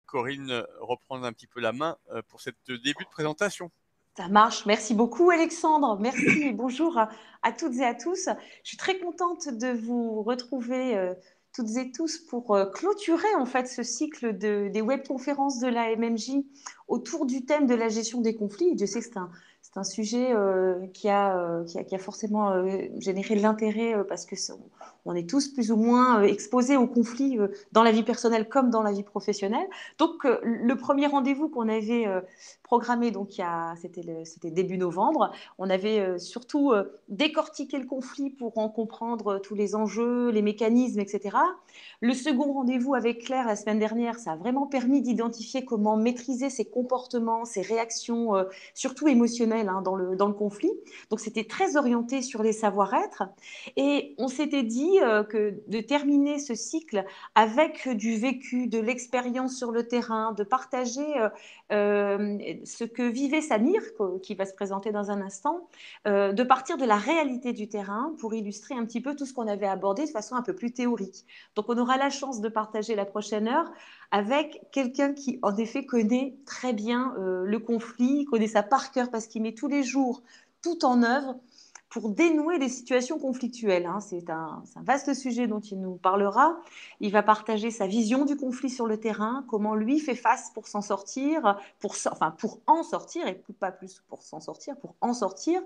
Corinne reprendre un petit peu la main pour cette début de présentation. Ça marche. Merci beaucoup, Alexandre. Merci et bonjour à toutes et à tous. Je suis très contente de vous retrouver toutes et tous pour clôturer en fait ce cycle des webconférences de la MMJ autour du thème de la gestion des conflits. Je sais que c'est un sujet qui a forcément généré de l'intérêt parce que on est tous plus ou moins exposés aux conflits dans la vie personnelle comme dans la vie professionnelle. Donc, le premier rendez-vous qu'on avait programmé, donc c'était début novembre. On avait surtout décortiqué le conflit pour en comprendre tous les enjeux, les mécanismes, etc. Le second rendez-vous avec Claire la semaine dernière, ça a vraiment permis d'identifier comment maîtriser ses comportements, ses réactions, surtout émotionnelles dans le conflit. Donc c'était très orienté sur les savoir-être. Et on s'était dit que de terminer ce cycle avec du vécu, de l'expérience sur le terrain, de partager ce que vivait Samir, qui va se présenter dans un instant, de partir de la réalité du terrain pour illustrer un petit peu tout ce qu'on avait abordé de façon un peu plus théorique. Donc on aura la chance de partager la prochaine heure avec quelqu'un qui en effet connaît très bien le conflit, connaît ça par cœur parce qu'il met tous les jours tout en œuvre pour dénouer les situations conflictuelles. C'est un vaste sujet dont il nous parlera. Il va partager sa vision du conflit sur le terrain, comment lui fait face pour s'en sortir, pour en sortir, et pas plus pour s'en sortir, pour en sortir.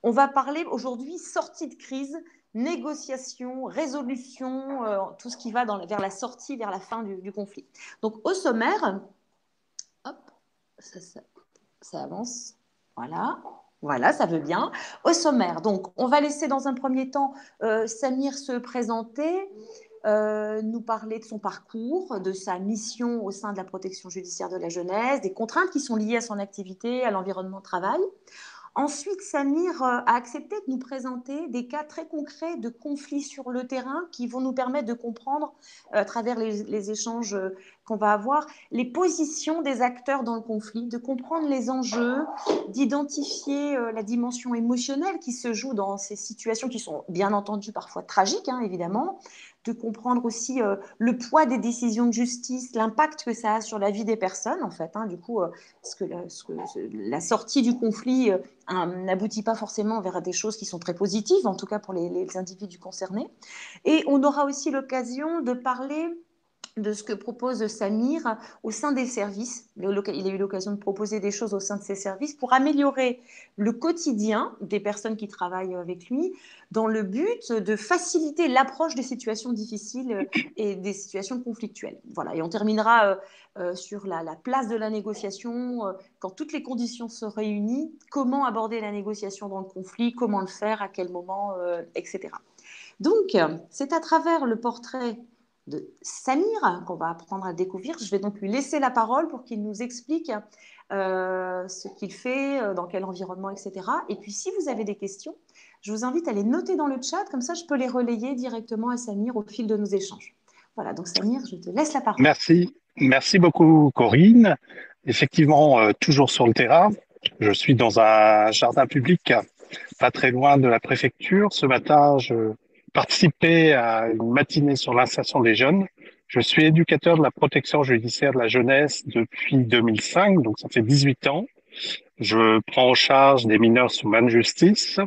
On va parler aujourd'hui sortie de crise, négociation, résolution, tout ce qui va vers la sortie, vers la fin du conflit. Donc au sommaire, hop, ça avance, voilà. Voilà, ça veut bien. Au sommaire, donc, on va laisser dans un premier temps Samir se présenter, nous parler de son parcours, de sa mission au sein de la protection judiciaire de la jeunesse, des contraintes qui sont liées à son activité, à l'environnement de travail. Ensuite, Samir a accepté de nous présenter des cas très concrets de conflits sur le terrain qui vont nous permettre de comprendre, à travers les échanges qu'on va avoir, les positions des acteurs dans le conflit, de comprendre les enjeux, d'identifier la dimension émotionnelle qui se joue dans ces situations qui sont bien entendu parfois tragiques, évidemment, de comprendre aussi le poids des décisions de justice, l'impact que ça a sur la vie des personnes, en fait. Du coup, la sortie du conflit n'aboutit pas forcément vers des choses qui sont très positives, en tout cas pour les individus concernés. Et on aura aussi l'occasion de parler de ce que propose Samir au sein des services. Il a eu l'occasion de proposer des choses au sein de ses services pour améliorer le quotidien des personnes qui travaillent avec lui dans le but de faciliter l'approche des situations difficiles et des situations conflictuelles. Voilà. Et on terminera sur la place de la négociation, quand toutes les conditions se réunissent, comment aborder la négociation dans le conflit, comment le faire, à quel moment, etc. Donc, c'est à travers le portrait de Samir qu'on va apprendre à découvrir. Je vais donc lui laisser la parole pour qu'il nous explique ce qu'il fait, dans quel environnement, etc. Et puis, si vous avez des questions, je vous invite à les noter dans le chat, comme ça je peux les relayer directement à Samir au fil de nos échanges. Voilà, donc Samir, je te laisse la parole. Merci beaucoup Corinne. Effectivement, toujours sur le terrain, je suis dans un jardin public pas très loin de la préfecture. Ce matin, je participais à une matinée sur l'insertion des jeunes. Je suis éducateur de la protection judiciaire de la jeunesse depuis 2005, donc ça fait 18 ans. Je prends en charge des mineurs sous main de justice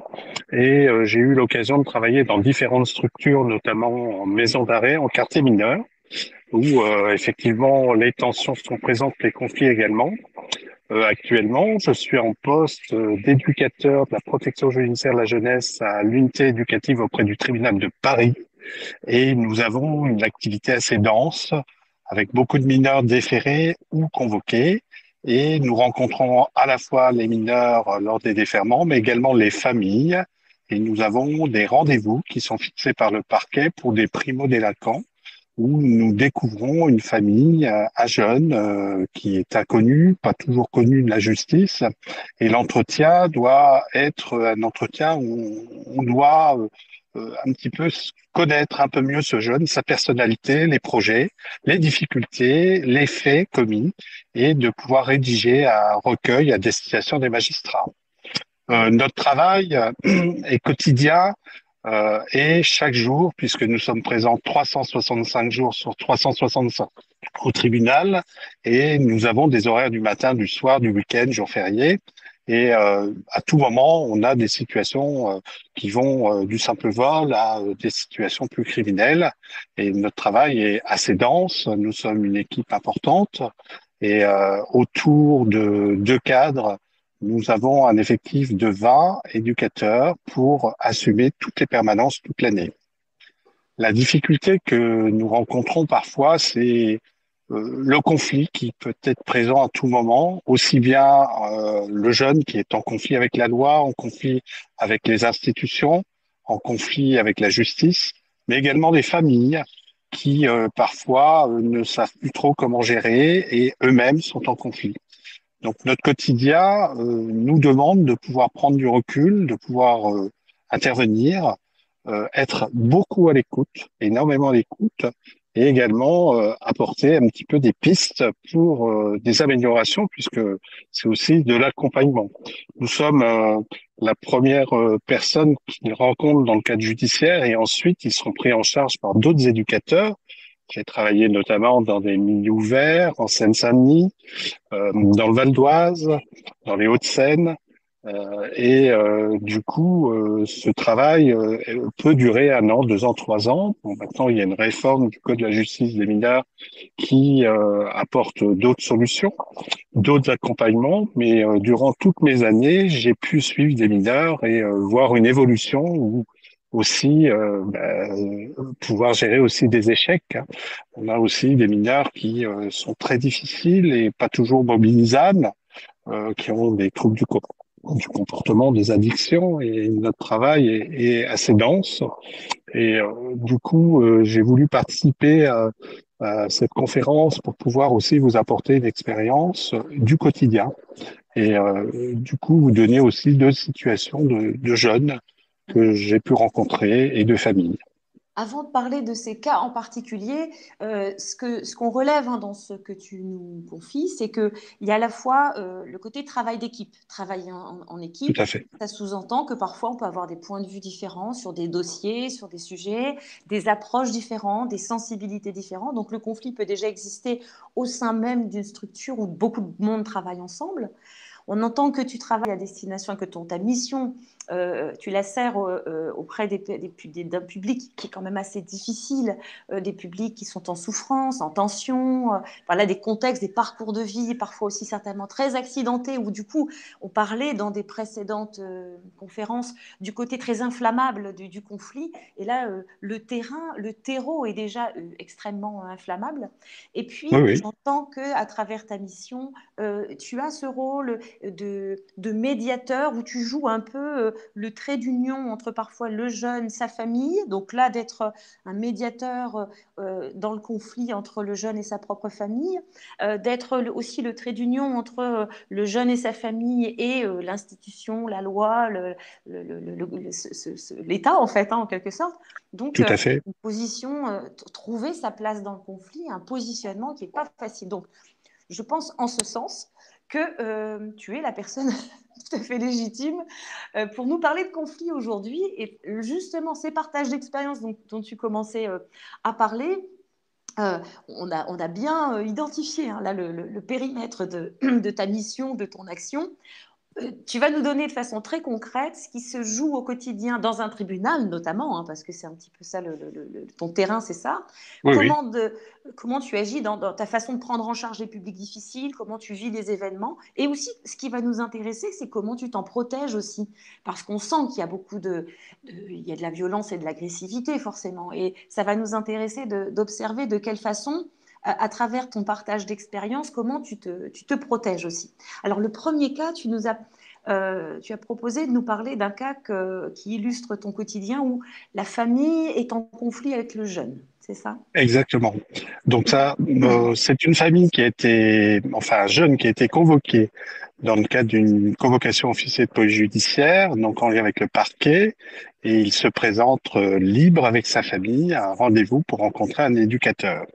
et j'ai eu l'occasion de travailler dans différentes structures, notamment en maison d'arrêt, en quartier mineur, où effectivement les tensions sont présentes, les conflits également. Actuellement, je suis en poste d'éducateur de la protection judiciaire de la jeunesse à l'unité éducative auprès du tribunal de Paris. Et nous avons une activité assez dense avec beaucoup de mineurs déférés ou convoqués. Et nous rencontrons à la fois les mineurs lors des défèrements, mais également les familles. Et nous avons des rendez-vous qui sont fixés par le parquet pour des primo-délinquants où nous découvrons une famille à jeunes qui est inconnue, pas toujours connue de la justice. Et l'entretien doit être un entretien où on doit un petit peu connaître un peu mieux ce jeune, sa personnalité, les projets, les difficultés, les faits commis, et de pouvoir rédiger un recueil à destination des magistrats. Notre travail est quotidien Et chaque jour, puisque nous sommes présents 365 jours sur 365 au tribunal, et nous avons des horaires du matin, du soir, du week-end, jour férié. Et à tout moment, on a des situations qui vont du simple vol à des situations plus criminelles. Et notre travail est assez dense. Nous sommes une équipe importante. Et autour de deux cadres, nous avons un effectif de 20 éducateurs pour assumer toutes les permanences toute l'année. La difficulté que nous rencontrons parfois, c'est le conflit qui peut être présent à tout moment, aussi bien le jeune qui est en conflit avec la loi, en conflit avec les institutions, en conflit avec la justice, mais également les familles qui parfois ne savent plus trop comment gérer et eux-mêmes sont en conflit. Donc notre quotidien nous demande de pouvoir prendre du recul, de pouvoir intervenir, être beaucoup à l'écoute, énormément à l'écoute, et également apporter un petit peu des pistes pour des améliorations, puisque c'est aussi de l'accompagnement. Nous sommes la première personne qu'ils rencontrent dans le cadre judiciaire, et ensuite ils seront pris en charge par d'autres éducateurs. J'ai travaillé notamment dans des milieux ouverts, en Seine-Saint-Denis, dans le Val d'Oise, dans les Hauts-de-Seine. Du coup, ce travail peut durer 1 an, 2 ans, 3 ans. Bon, maintenant, il y a une réforme du Code de la justice des mineurs qui apporte d'autres solutions, d'autres accompagnements. Mais durant toutes mes années, j'ai pu suivre des mineurs et voir une évolution ou aussi pouvoir gérer aussi des échecs, hein. On a aussi des mineurs qui sont très difficiles et pas toujours mobilisables, qui ont des troubles du comportement, des addictions, et notre travail est assez dense. Et du coup, j'ai voulu participer à cette conférence pour pouvoir aussi vous apporter une expérience du quotidien et du coup vous donner aussi 2 situations de jeunes que j'ai pu rencontrer et de familles. Avant de parler de ces cas en particulier, ce qu'on relève dans ce que tu nous confies, c'est qu'il y a à la fois le côté travail d'équipe, travailler en Tout équipe. à fait. Ça sous-entend que parfois on peut avoir des points de vue différents sur des dossiers, sur des sujets, des approches différentes, des sensibilités différentes. Donc le conflit peut déjà exister au sein même d'une structure où beaucoup de monde travaille ensemble. On entend que tu travailles à destination et que ta mission, tu la sers auprès d'un public qui est quand même assez difficile, des publics qui sont en souffrance, en tension, voilà, des contextes, des parcours de vie, parfois aussi certainement très accidentés, où du coup, on parlait dans des précédentes conférences du côté très inflammable du conflit. Et là, le terreau est déjà extrêmement inflammable. Et Oui, puis, oui, j'entends qu'à travers ta mission, tu as ce rôle de médiateur où tu joues un peu le trait d'union entre parfois le jeune, sa famille, donc là d'être un médiateur dans le conflit entre le jeune et sa propre famille, d'être aussi le trait d'union entre le jeune et sa famille et l'institution, la loi, l'État en fait, en quelque sorte. Donc tout à fait. une position, trouver sa place dans le conflit, un positionnement qui n'est pas facile. Donc je pense en ce sens que tu es la personne tout à fait légitime pour nous parler de conflit aujourd'hui. Et justement, ces partages d'expériences dont tu commençais à parler, on a bien identifié là, le périmètre de ta mission, de ton action. Tu vas nous donner de façon très concrète ce qui se joue au quotidien dans un tribunal, notamment, parce que c'est un petit peu ça, ton terrain, c'est ça. Oui, oui. Comment tu agis dans ta façon de prendre en charge les publics difficiles, comment tu vis les événements. Et aussi, ce qui va nous intéresser, c'est comment tu t'en protèges aussi. Parce qu'on sent qu'il y a il y a de la violence et de l'agressivité, forcément. Et ça va nous intéresser d'observer de quelle façon à travers ton partage d'expérience, comment tu te protèges aussi. Alors, le premier cas, tu as proposé de nous parler d'un cas qui illustre ton quotidien où la famille est en conflit avec le jeune, c'est ça? Exactement. Donc ça, c'est une famille qui a été, enfin un jeune qui a été convoqué dans le cadre d'une convocation officielle de police judiciaire, donc en lien avec le parquet, et il se présente libre avec sa famille à un rendez-vous pour rencontrer un éducateur.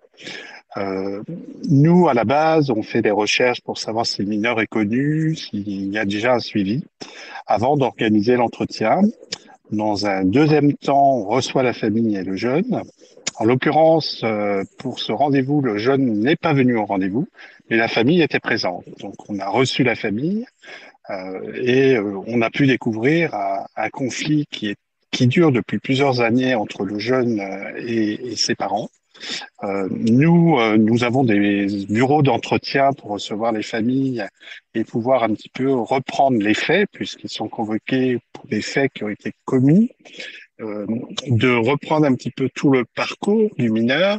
Euh, Nous, à la base, on fait des recherches pour savoir si le mineur est connu, s'il y a déjà un suivi, avant d'organiser l'entretien. Dans un deuxième temps, on reçoit la famille et le jeune. En l'occurrence, pour ce rendez-vous, le jeune n'est pas venu au rendez-vous, mais la famille était présente. Donc, on a reçu la famille et on a pu découvrir un conflit qui dure depuis plusieurs années entre le jeune et ses parents. Nous avons des bureaux d'entretien pour recevoir les familles et pouvoir un petit peu reprendre les faits, puisqu'ils sont convoqués pour des faits qui ont été commis, euh, de reprendre un petit peu tout le parcours du mineur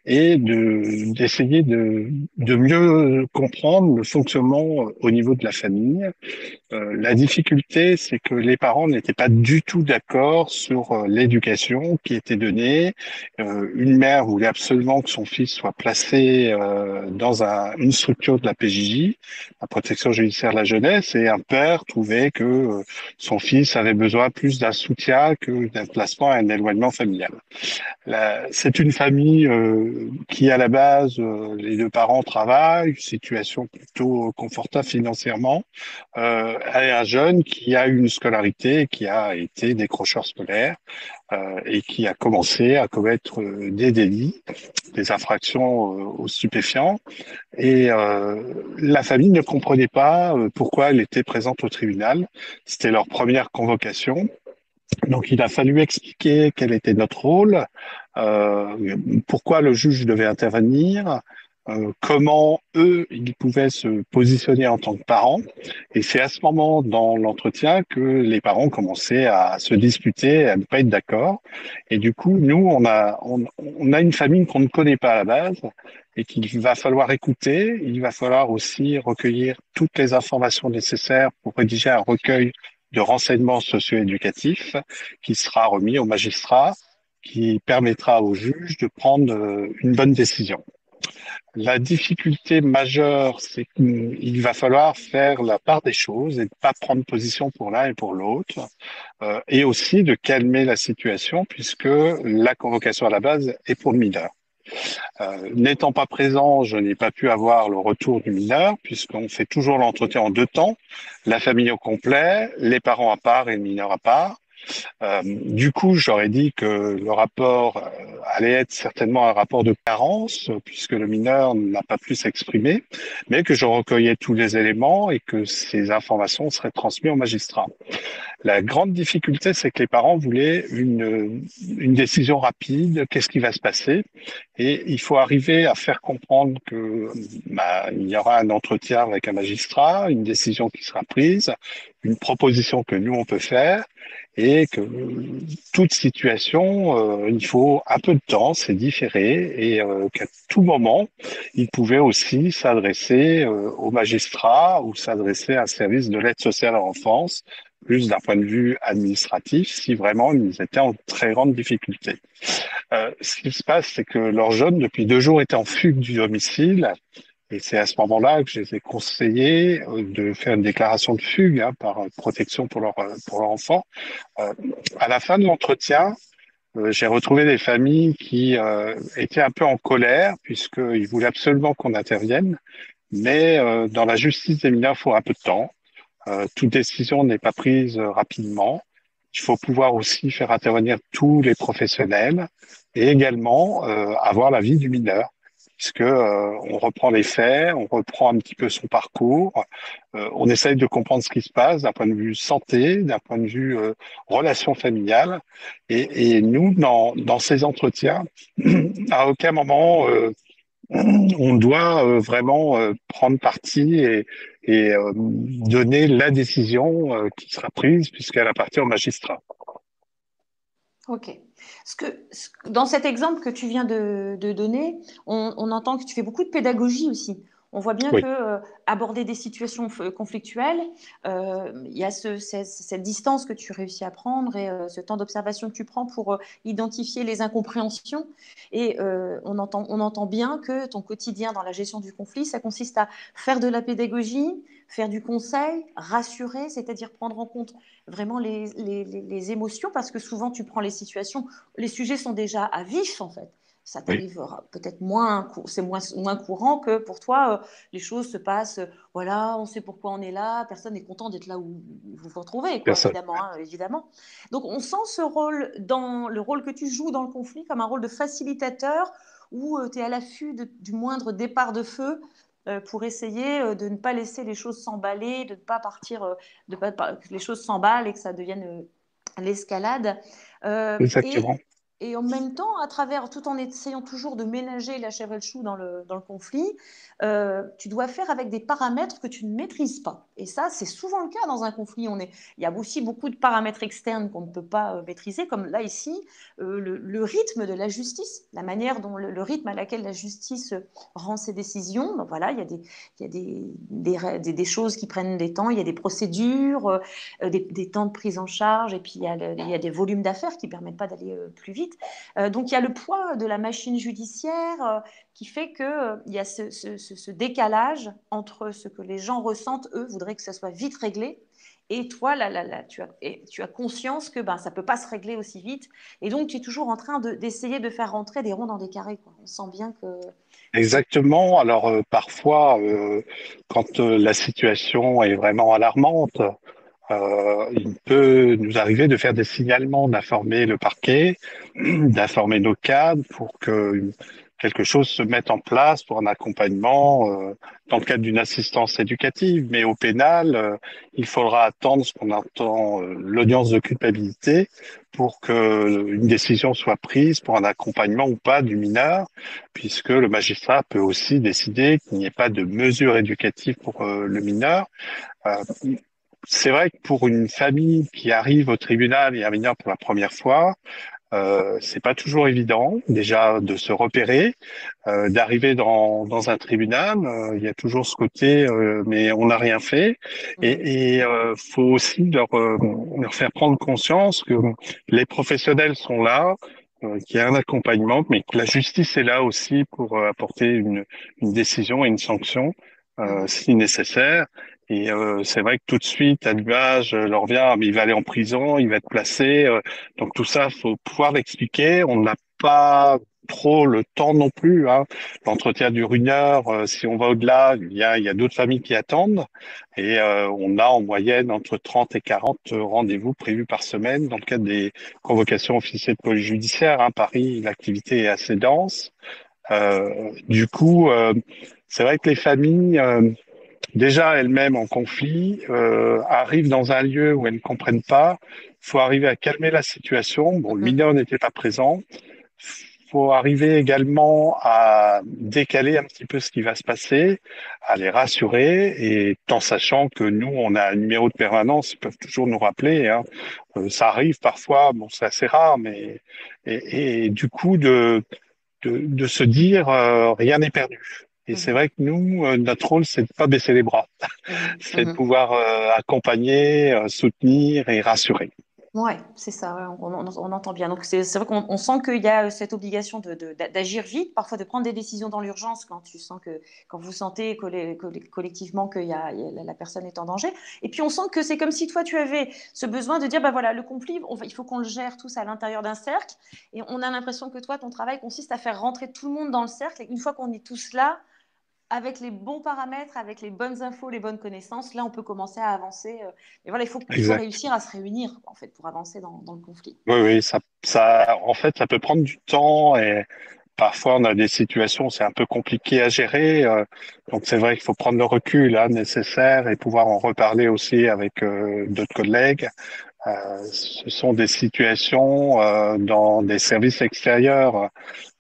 et d'essayer de mieux comprendre le fonctionnement au niveau de la famille. La difficulté, c'est que les parents n'étaient pas du tout d'accord sur l'éducation qui était donnée. Une mère voulait absolument que son fils soit placé dans une structure de la PJJ, la protection judiciaire de la jeunesse, et un père trouvait que son fils avait besoin plus d'un soutien que d'un placement et un éloignement familial. C'est une famille qui, à la base, les deux parents travaillent, une situation plutôt confortable financièrement, et un jeune qui a eu une scolarité, qui a été décrocheur scolaire et qui a commencé à commettre des délits, des infractions aux stupéfiants. Et la famille ne comprenait pas pourquoi elle était présente au tribunal. C'était leur première convocation. Donc, il a fallu expliquer quel était notre rôle, pourquoi le juge devait intervenir, comment eux, ils pouvaient se positionner en tant que parents. Et c'est à ce moment, dans l'entretien, que les parents commençaient à se disputer, à ne pas être d'accord. Et du coup, nous, on a une famille qu'on ne connaît pas à la base et qu'il va falloir écouter. Il va falloir aussi recueillir toutes les informations nécessaires pour rédiger un recueil de renseignements socio-éducatifs qui sera remis au magistrat, qui permettra au juge de prendre une bonne décision. La difficulté majeure, c'est qu'il va falloir faire la part des choses et ne pas prendre position pour l'un et pour l'autre, et aussi de calmer la situation puisque la convocation à la base est pour le mineur. N'étant pas présent, je n'ai pas pu avoir le retour du mineur puisqu'on fait toujours l'entretien en deux temps, la famille au complet, les parents à part et le mineur à part. Du coup, j'aurais dit que le rapport allait être certainement un rapport de carence, puisque le mineur n'a pas pu s'exprimer, mais que je recueillais tous les éléments et que ces informations seraient transmises au magistrat. La grande difficulté, c'est que les parents voulaient une décision rapide, qu'est-ce qui va se passer, et il faut arriver à faire comprendre que il y aura un entretien avec un magistrat, une décision qui sera prise, une proposition que nous on peut faire, et que toute situation, il faut un peu de temps, c'est différé, et qu'à tout moment, il pouvait aussi s'adresser au magistrat ou s'adresser à un service de l'aide sociale à l'enfance, plus d'un point de vue administratif, si vraiment ils étaient en très grande difficulté. Ce qui se passe, c'est que leur jeune, depuis 2 jours, était en fugue du domicile. Et c'est à ce moment-là que je les ai conseillés de faire une déclaration de fugue par protection pour leur enfant. Euh, à la fin de l'entretien, j'ai retrouvé des familles qui étaient un peu en colère puisqu'ils voulaient absolument qu'on intervienne. Mais dans la justice des mineurs, il faut un peu de temps. Toute décision n'est pas prise rapidement. Il faut pouvoir aussi faire intervenir tous les professionnels et également avoir l'avis du mineur, puisque on reprend les faits, on reprend un petit peu son parcours, on essaye de comprendre ce qui se passe d'un point de vue santé, d'un point de vue relation familiale. Et nous, dans ces entretiens, à aucun moment on doit vraiment prendre parti et donner la décision qui sera prise puisqu'elle appartient au magistrat. Ok. Dans cet exemple que tu viens de donner, on entend que tu fais beaucoup de pédagogie aussi. On voit bien Oui. que aborder des situations conflictuelles, il y a cette distance que tu réussis à prendre et ce temps d'observation que tu prends pour identifier les incompréhensions. Et on entend bien que ton quotidien dans la gestion du conflit, ça consiste à faire de la pédagogie, faire du conseil, rassurer, c'est-à-dire prendre en compte vraiment les émotions, parce que souvent tu prends les situations, les sujets sont déjà à vif en fait. Ça Oui, t'arrivera peut-être moins, c'est moins courant que pour toi, les choses se passent, voilà, on sait pourquoi on est là, personne n'est content d'être là où vous vous retrouvez, quoi, personne. évidemment, hein, évidemment. Donc on sent ce rôle, dans le rôle que tu joues dans le conflit, comme un rôle de facilitateur, où tu es à l'affût du moindre départ de feu pour essayer de ne pas laisser les choses s'emballer, de ne pas partir, que les choses s'emballent et que ça devienne l'escalade. Et, Exactement. et en même temps, tout en essayant toujours de ménager la chèvre et le chou dans le conflit, tu dois faire avec des paramètres que tu ne maîtrises pas. Et ça, c'est souvent le cas dans un conflit. Il y a aussi beaucoup de paramètres externes qu'on ne peut pas maîtriser, comme là ici, le rythme de la justice, la manière dont le rythme à laquelle la justice rend ses décisions. Ben voilà, il y a des choses qui prennent des temps, il y a des procédures, des temps de prise en charge, et puis il y a des volumes d'affaires qui ne permettent pas d'aller plus vite. Donc il y a le poids de la machine judiciaire qui fait qu'il y a ce décalage entre ce que les gens ressentent, eux, voudraient que ça soit vite réglé, et toi, tu as conscience que ça ne peut pas se régler aussi vite. Et donc, tu es toujours en train d'essayer de faire rentrer des ronds dans des carrés, quoi. On sent bien que... Exactement. Alors parfois, quand la situation est vraiment alarmante, il peut nous arriver de faire des signalements, d'informer le parquet, d'informer nos cadres pour que quelque chose se mette en place pour un accompagnement dans le cadre d'une assistance éducative. Mais au pénal, il faudra attendre ce qu'on entend l'audience de culpabilité pour que une décision soit prise pour un accompagnement ou pas du mineur, puisque le magistrat peut aussi décider qu'il n'y ait pas de mesure éducative pour le mineur. Euh, c'est vrai que pour une famille qui arrive au tribunal et un mineur pour la première fois, c'est pas toujours évident déjà de se repérer, d'arriver dans un tribunal. Il y a toujours ce côté, mais on n'a rien fait. Et faut aussi leur faire prendre conscience que les professionnels sont là, qu'il y a un accompagnement, mais que la justice est là aussi pour apporter une décision et une sanction si nécessaire. Et c'est vrai que tout de suite, à l'image leur vient, ah, mais il va aller en prison, il va être placé. Donc tout ça, faut pouvoir l'expliquer. On n'a pas trop le temps non plus. Hein. L'entretien dure 1 heure. Si on va au-delà, il y a d'autres familles qui attendent. Et on a en moyenne entre 30 et 40 rendez-vous prévus par semaine dans le cadre des convocations officielles de police judiciaire. Hein. Paris, l'activité est assez dense. Du coup, c'est vrai que les familles, déjà elles-mêmes en conflit, arrivent dans un lieu où elles ne comprennent pas. Il faut arriver à calmer la situation. Bon, le mineur n'était pas présent. Faut arriver également à décaler un petit peu ce qui va se passer, à les rassurer, et en sachant que nous, on a un numéro de permanence, ils peuvent toujours nous rappeler. Hein. Ça arrive parfois, bon, c'est assez rare, mais et du coup de se dire rien n'est perdu. Et c'est vrai que nous, notre rôle, c'est de pas baisser les bras, c'est de pouvoir accompagner, soutenir et rassurer. Ouais, c'est ça, ouais, on entend bien. Donc c'est vrai qu'on sent qu'il y a cette obligation d'agir vite, parfois de prendre des décisions dans l'urgence quand vous sentez collectivement que la personne est en danger. Et puis on sent que c'est comme si toi tu avais ce besoin de dire, bah voilà, le conflit, il faut qu'on le gère tous à l'intérieur d'un cercle. Et on a l'impression que toi, ton travail consiste à faire rentrer tout le monde dans le cercle. Et une fois qu'on est tous là, avec les bons paramètres, avec les bonnes infos, les bonnes connaissances, là, on peut commencer à avancer. Mais voilà, il faut Exact. réussir à se réunir, en fait, pour avancer dans le conflit. Oui, oui, en fait, ça peut prendre du temps et parfois on a des situations où c'est un peu compliqué à gérer. Donc c'est vrai qu'il faut prendre le recul là, nécessaire et pouvoir en reparler aussi avec d'autres collègues. Ce sont des situations dans des services extérieurs.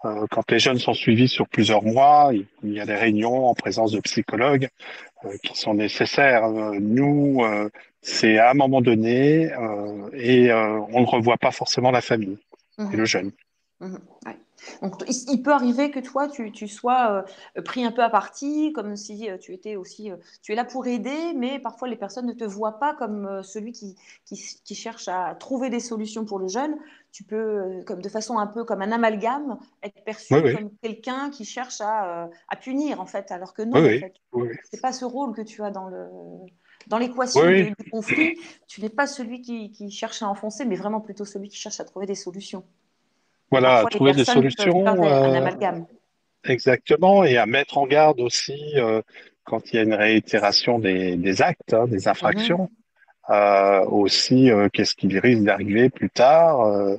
Quand les jeunes sont suivis sur plusieurs mois, il y a des réunions en présence de psychologues qui sont nécessaires. Nous, c'est à un moment donné et on ne revoit pas forcément la famille et Mhm, le jeune. mhm, ouais. Donc, il peut arriver que toi, tu sois pris un peu à partie, comme si tu étais aussi, tu es là pour aider, mais parfois les personnes ne te voient pas comme celui qui cherche à trouver des solutions pour le jeune. Tu peux, comme de façon un peu comme un amalgame, être Oui, perçu oui, comme quelqu'un qui cherche à punir, en fait, alors que oui, non, en oui, fait, oui, c'est pas ce rôle que tu as dans oui, l'équation oui. du conflit. Tu n'es pas celui qui cherche à enfoncer, mais vraiment plutôt celui qui cherche à trouver des solutions. Voilà, Parfois, les trouver des personnes peuvent faire solutions, un amalgame. exactement, et à mettre en garde aussi quand il y a une réitération des actes, hein, des Mhm, infractions. Aussi, qu'est-ce qui risque d'arriver plus tard.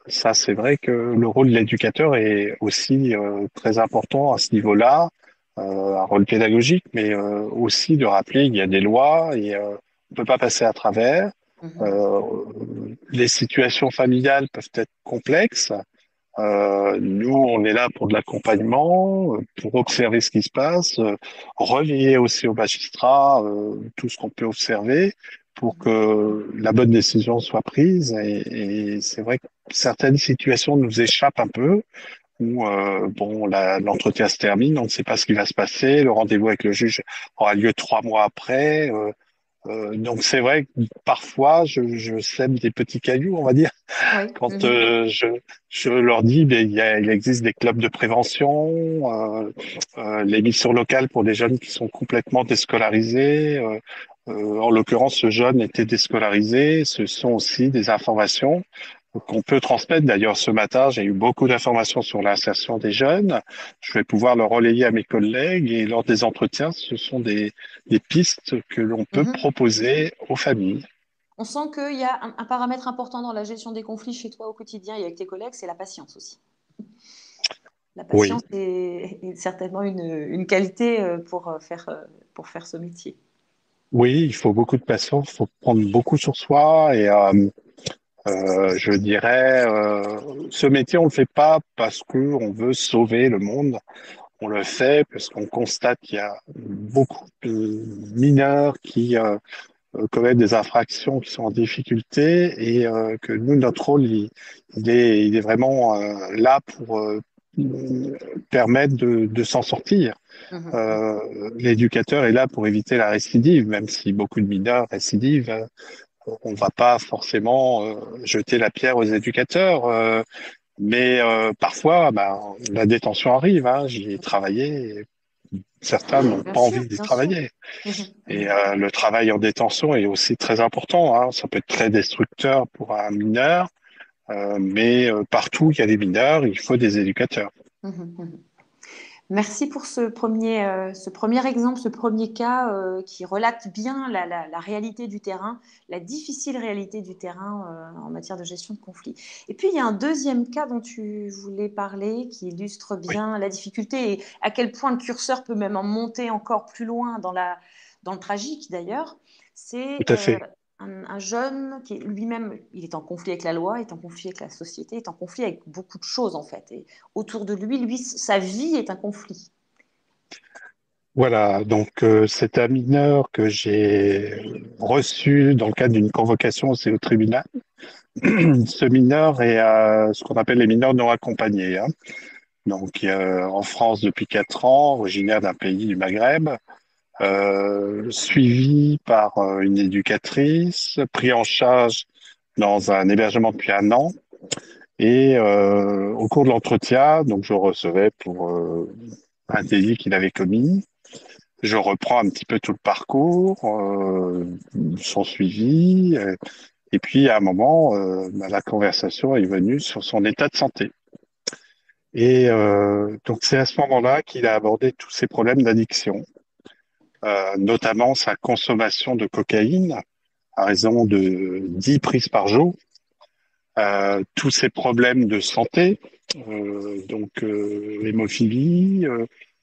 Ça, c'est vrai que le rôle de l'éducateur est aussi très important à ce niveau-là, un rôle pédagogique, mais aussi de rappeler qu'il y a des lois et on peut pas passer à travers. mhm, Euh, les situations familiales peuvent être complexes. Nous, on est là pour de l'accompagnement, pour observer ce qui se passe, relayer aussi aux magistrats tout ce qu'on peut observer pour que la bonne décision soit prise. Et c'est vrai que certaines situations nous échappent un peu, où bon, l'entretien se termine, on ne sait pas ce qui va se passer, le rendez-vous avec le juge aura lieu 3 mois après. Donc c'est vrai que parfois je sème des petits cailloux, on va dire oui. quand Mhm, je leur dis, ben, il existe des clubs de prévention, les missions locales pour des jeunes qui sont complètement déscolarisés. En l'occurrence, ce jeune était déscolarisé. Ce sont aussi des informations qu'on peut transmettre. D'ailleurs, ce matin, j'ai eu beaucoup d'informations sur l'insertion des jeunes. Je vais pouvoir le relayer à mes collègues et lors des entretiens, ce sont des pistes que l'on peut mhm. proposer aux familles. On sent qu'il y a un paramètre important dans la gestion des conflits chez toi au quotidien et avec tes collègues, c'est la patience aussi. La Oui. patience est certainement une qualité pour faire ce métier. Oui, il faut beaucoup de patience, il faut prendre beaucoup sur soi et je dirais, ce métier, on le fait pas parce que on veut sauver le monde. On le fait parce qu'on constate qu'il y a beaucoup de mineurs qui commettent des infractions, qui sont en difficulté et que nous, notre rôle, il est vraiment là pour permettre de s'en sortir. Mhm, L'éducateur est là pour éviter la récidive, même si beaucoup de mineurs récidivent. On va pas forcément jeter la pierre aux éducateurs, mais parfois, ben, la détention arrive. Hein, j'y ai travaillé. Et certains n'ont bien pas sûr, envie d'y bien sûr. travailler. Mhm, Et mhm. le travail en détention est aussi très important. Hein. Ça peut être très destructeur pour un mineur, mais partout où il y a des mineurs, il faut des éducateurs. Mhm, mhm. Merci pour ce premier exemple, ce premier cas qui relate bien la réalité du terrain, la difficile réalité du terrain en matière de gestion de conflits. Et puis, il y a un deuxième cas dont tu voulais parler qui illustre Oui, bien la difficulté et à quel point le curseur peut même en monter encore plus loin dans le tragique d'ailleurs. C'est tout à fait. un jeune qui lui-même, il est en conflit avec la loi, est en conflit avec la société, est en conflit avec beaucoup de choses en fait. Et autour de lui, sa vie est un conflit. Voilà, donc c'est un mineur que j'ai reçu dans le cadre d'une convocation aussi au tribunal. Ce mineur est ce qu'on appelle les mineurs non accompagnés. Hein. Donc en France depuis 4 ans, originaire d'un pays du Maghreb, suivi par une éducatrice, pris en charge dans un hébergement depuis un an. Et au cours de l'entretien, donc je le recevais pour un délit qu'il avait commis. Je reprends un petit peu tout le parcours, son suivi, et puis à un moment, bah, la conversation est venue sur son état de santé. Et donc c'est à ce moment-là qu'il a abordé tous ses problèmes d'addiction, notamment sa consommation de cocaïne à raison de 10 prises par jour, tous ses problèmes de santé, l'hémophilie,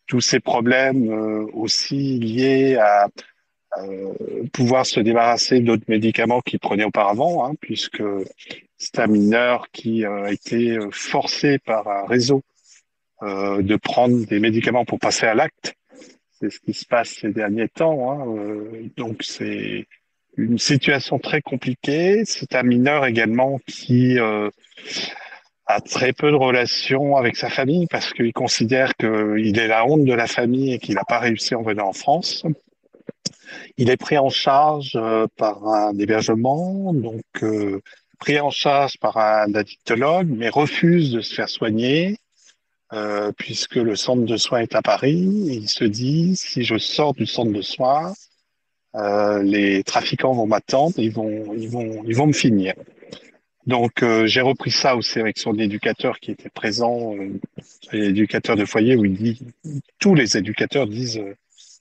tous ces problèmes aussi liés à pouvoir se débarrasser d'autres médicaments qu'il prenait auparavant, hein, puisque c'est un mineur qui a été forcé par un réseau de prendre des médicaments pour passer à l'acte. C'est ce qui se passe ces derniers temps. Hein. Donc c'est une situation très compliquée. C'est un mineur également qui a très peu de relations avec sa famille parce qu'il considère qu'il est la honte de la famille et qu'il n'a pas réussi en venant en France. Il est pris en charge par un hébergement, donc pris en charge par un addictologue, mais refuse de se faire soigner puisque le centre de soins est à Paris. Et il se dit, si je sors du centre de soins, les trafiquants vont m'attendre, ils vont me finir. Donc, j'ai repris ça aussi avec son éducateur qui était présent, l'éducateur de foyer, où il dit, tous les éducateurs disent,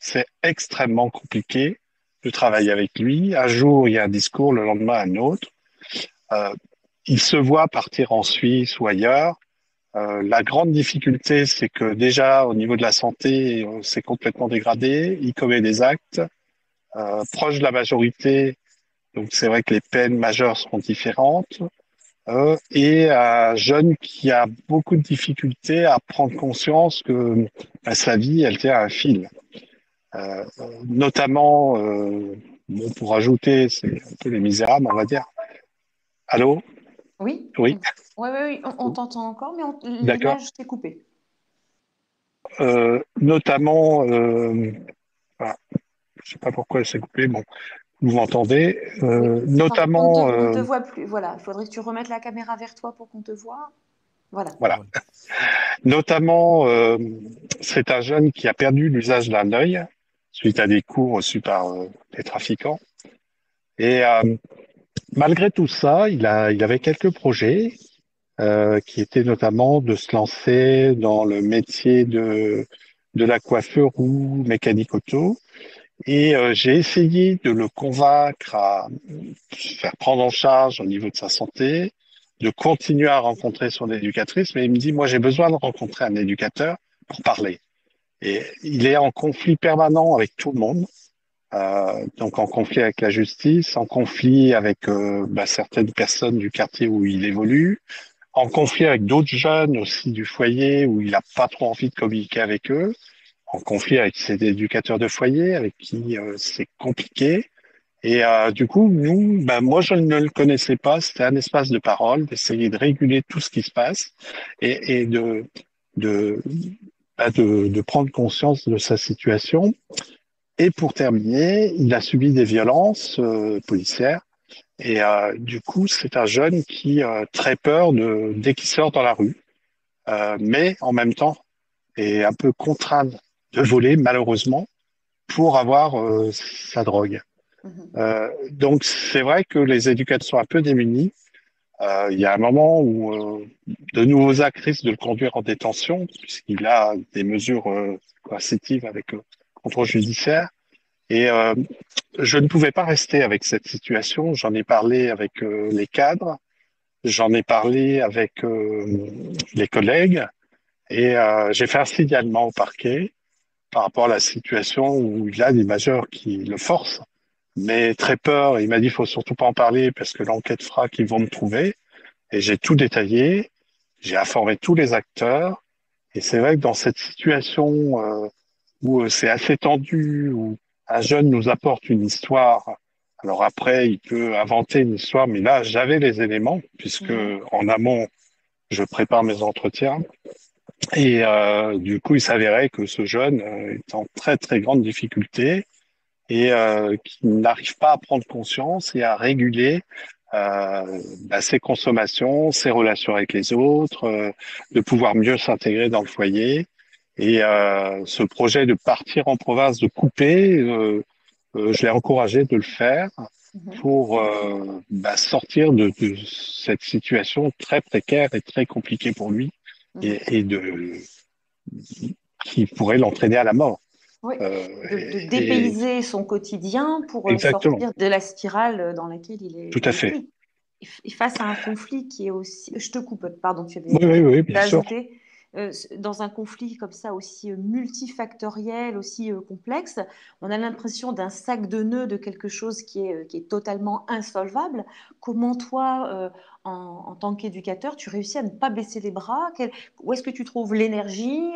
c'est extrêmement compliqué de travailler avec lui. Un jour, il y a un discours, le lendemain, un autre. Euh, il se voit partir en Suisse ou ailleurs. La grande difficulté, c'est que déjà, au niveau de la santé, c'est complètement dégradé. Il commet des actes proche de la majorité. Donc, c'est vrai que les peines majeures seront différentes. Et un jeune qui a beaucoup de difficultés à prendre conscience que sa vie, elle tient à un fil. Euh, Notamment, bon, pour ajouter, c'est un peu les misérables, on va dire. Allô? Oui, Oui, oui, on t'entend encore, mais d'accord. l'image s'est coupée. Notamment, voilà, je sais pas pourquoi elle s'est coupée, bon, vous m'entendez. Oui, Notamment, on ne te voit plus. Voilà, il faudrait que tu remettes la caméra vers toi pour qu'on te voit. Voilà. voilà, Voilà. notamment, c'est un jeune qui a perdu l'usage d'un œil suite à des coups reçus par des trafiquants. Et malgré tout ça, il avait quelques projets qui étaient notamment de se lancer dans le métier de la coiffure ou mécanique auto. Et j'ai essayé de le convaincre à se faire prendre en charge au niveau de sa santé, de continuer à rencontrer son éducatrice, mais il me dit, moi j'ai besoin de rencontrer un éducateur pour parler. Et il est en conflit permanent avec tout le monde, donc en conflit avec la justice, en conflit avec certaines personnes du quartier où il évolue, en conflit avec d'autres jeunes aussi du foyer où il n'a pas trop envie de communiquer avec eux, en conflit avec ses éducateurs de foyer avec qui c'est compliqué. Et du coup, nous, moi, je ne le connaissais pas. C'était un espace de parole, d'essayer de réguler tout ce qui se passe et de, de prendre conscience de sa situation. Et pour terminer, il a subi des violences policières. Et du coup, c'est un jeune qui a très peur dès qu'il sort dans la rue, mais en même temps est un peu contraint de voler, malheureusement, pour avoir sa drogue. Mhm. Donc, c'est vrai que les éducateurs sont un peu démunis. Il y a un moment où de nouveaux actes risquent de le conduire en détention, puisqu'il a des mesures coercitives avec contrôle judiciaire. Et je ne pouvais pas rester avec cette situation. J'en ai parlé avec les cadres, j'en ai parlé avec les collègues, et j'ai fait un signalement au parquet par rapport à la situation où il y a des majeurs qui le forcent, mais très peur. Il m'a dit, il faut surtout pas en parler parce que l'enquête fera qu'ils vont me trouver. Et j'ai tout détaillé, j'ai informé tous les acteurs. Et c'est vrai que dans cette situation où c'est assez tendu, où un jeune nous apporte une histoire, alors après, il peut inventer une histoire, mais là, j'avais les éléments, puisque Mhm. en amont, je prépare mes entretiens. Et du coup, il s'avérait que ce jeune est en très, très grande difficulté et qui n'arrive pas à prendre conscience et à réguler ses consommations, ses relations avec les autres, de pouvoir mieux s'intégrer dans le foyer. Et ce projet de partir en province, de couper, je l'ai encouragé de le faire Mhm. pour sortir de cette situation très précaire et très compliquée pour lui Mhm. et qui pourrait l'entraîner à la mort. Oui, Euh, de et dépayser son quotidien pour exactement, sortir de la spirale dans laquelle tout à il est fait. pris. Et face à un conflit qui est aussi... Je te coupe, pardon, tu avais Oui, oui, quelque oui, chose bien à sûr. ajouter. Dans un conflit comme ça, aussi multifactoriel, aussi complexe, on a l'impression d'un sac de nœuds de quelque chose qui est totalement insolvable. Comment toi, en tant qu'éducateur, tu réussis à ne pas baisser les bras? Où est-ce que tu trouves l'énergie?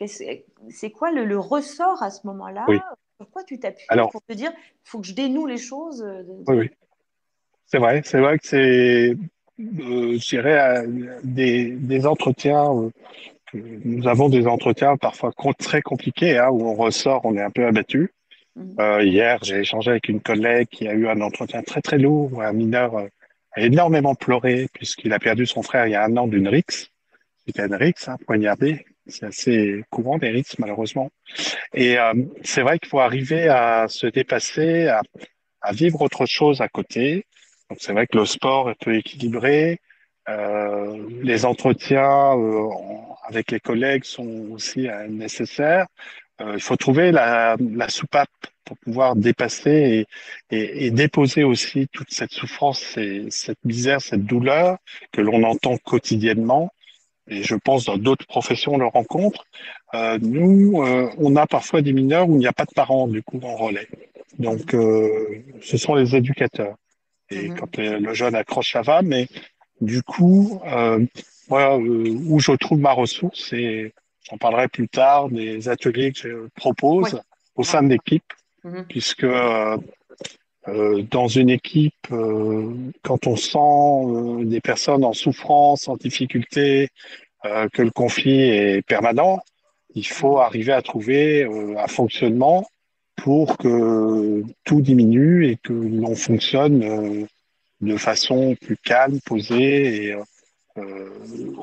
C'est quoi le ressort à ce moment-là? Oui. Sur quoi tu t'appuies Alors, pour te dire, il faut que je dénoue les choses oui, oui. C'est vrai. C'est vrai que c'est, je dirais, des entretiens. Nous avons des entretiens parfois très compliqués, hein, où on ressort, on est un peu abattu. Mhm. Hier, j'ai échangé avec une collègue qui a eu un entretien très très lourd, où un mineur a énormément pleuré puisqu'il a perdu son frère il y a un an d'une rixe. C'était une rixe, hein, poignardée. C'est assez courant des rixes, malheureusement. Et c'est vrai qu'il faut arriver à se dépasser, à vivre autre chose à côté. Donc c'est vrai que le sport est peu équilibré. Les entretiens avec les collègues sont aussi nécessaires. Il faut trouver la soupape pour pouvoir dépasser et déposer aussi toute cette souffrance et cette misère, cette douleur que l'on entend quotidiennement. Et je pense dans d'autres professions on le rencontre. Nous, on a parfois des mineurs où il n'y a pas de parents du coup en relais. Donc, ce sont les éducateurs. Et quand le jeune accroche, ça va. Mais du coup, moi, où je trouve ma ressource, et j'en parlerai plus tard, des ateliers que je Oui. propose au sein de l'équipe, puisque dans une équipe, quand on sent des personnes en souffrance, en difficulté, que le conflit est permanent, il faut arriver à trouver un fonctionnement pour que tout diminue et que l'on fonctionne de façon plus calme, posée et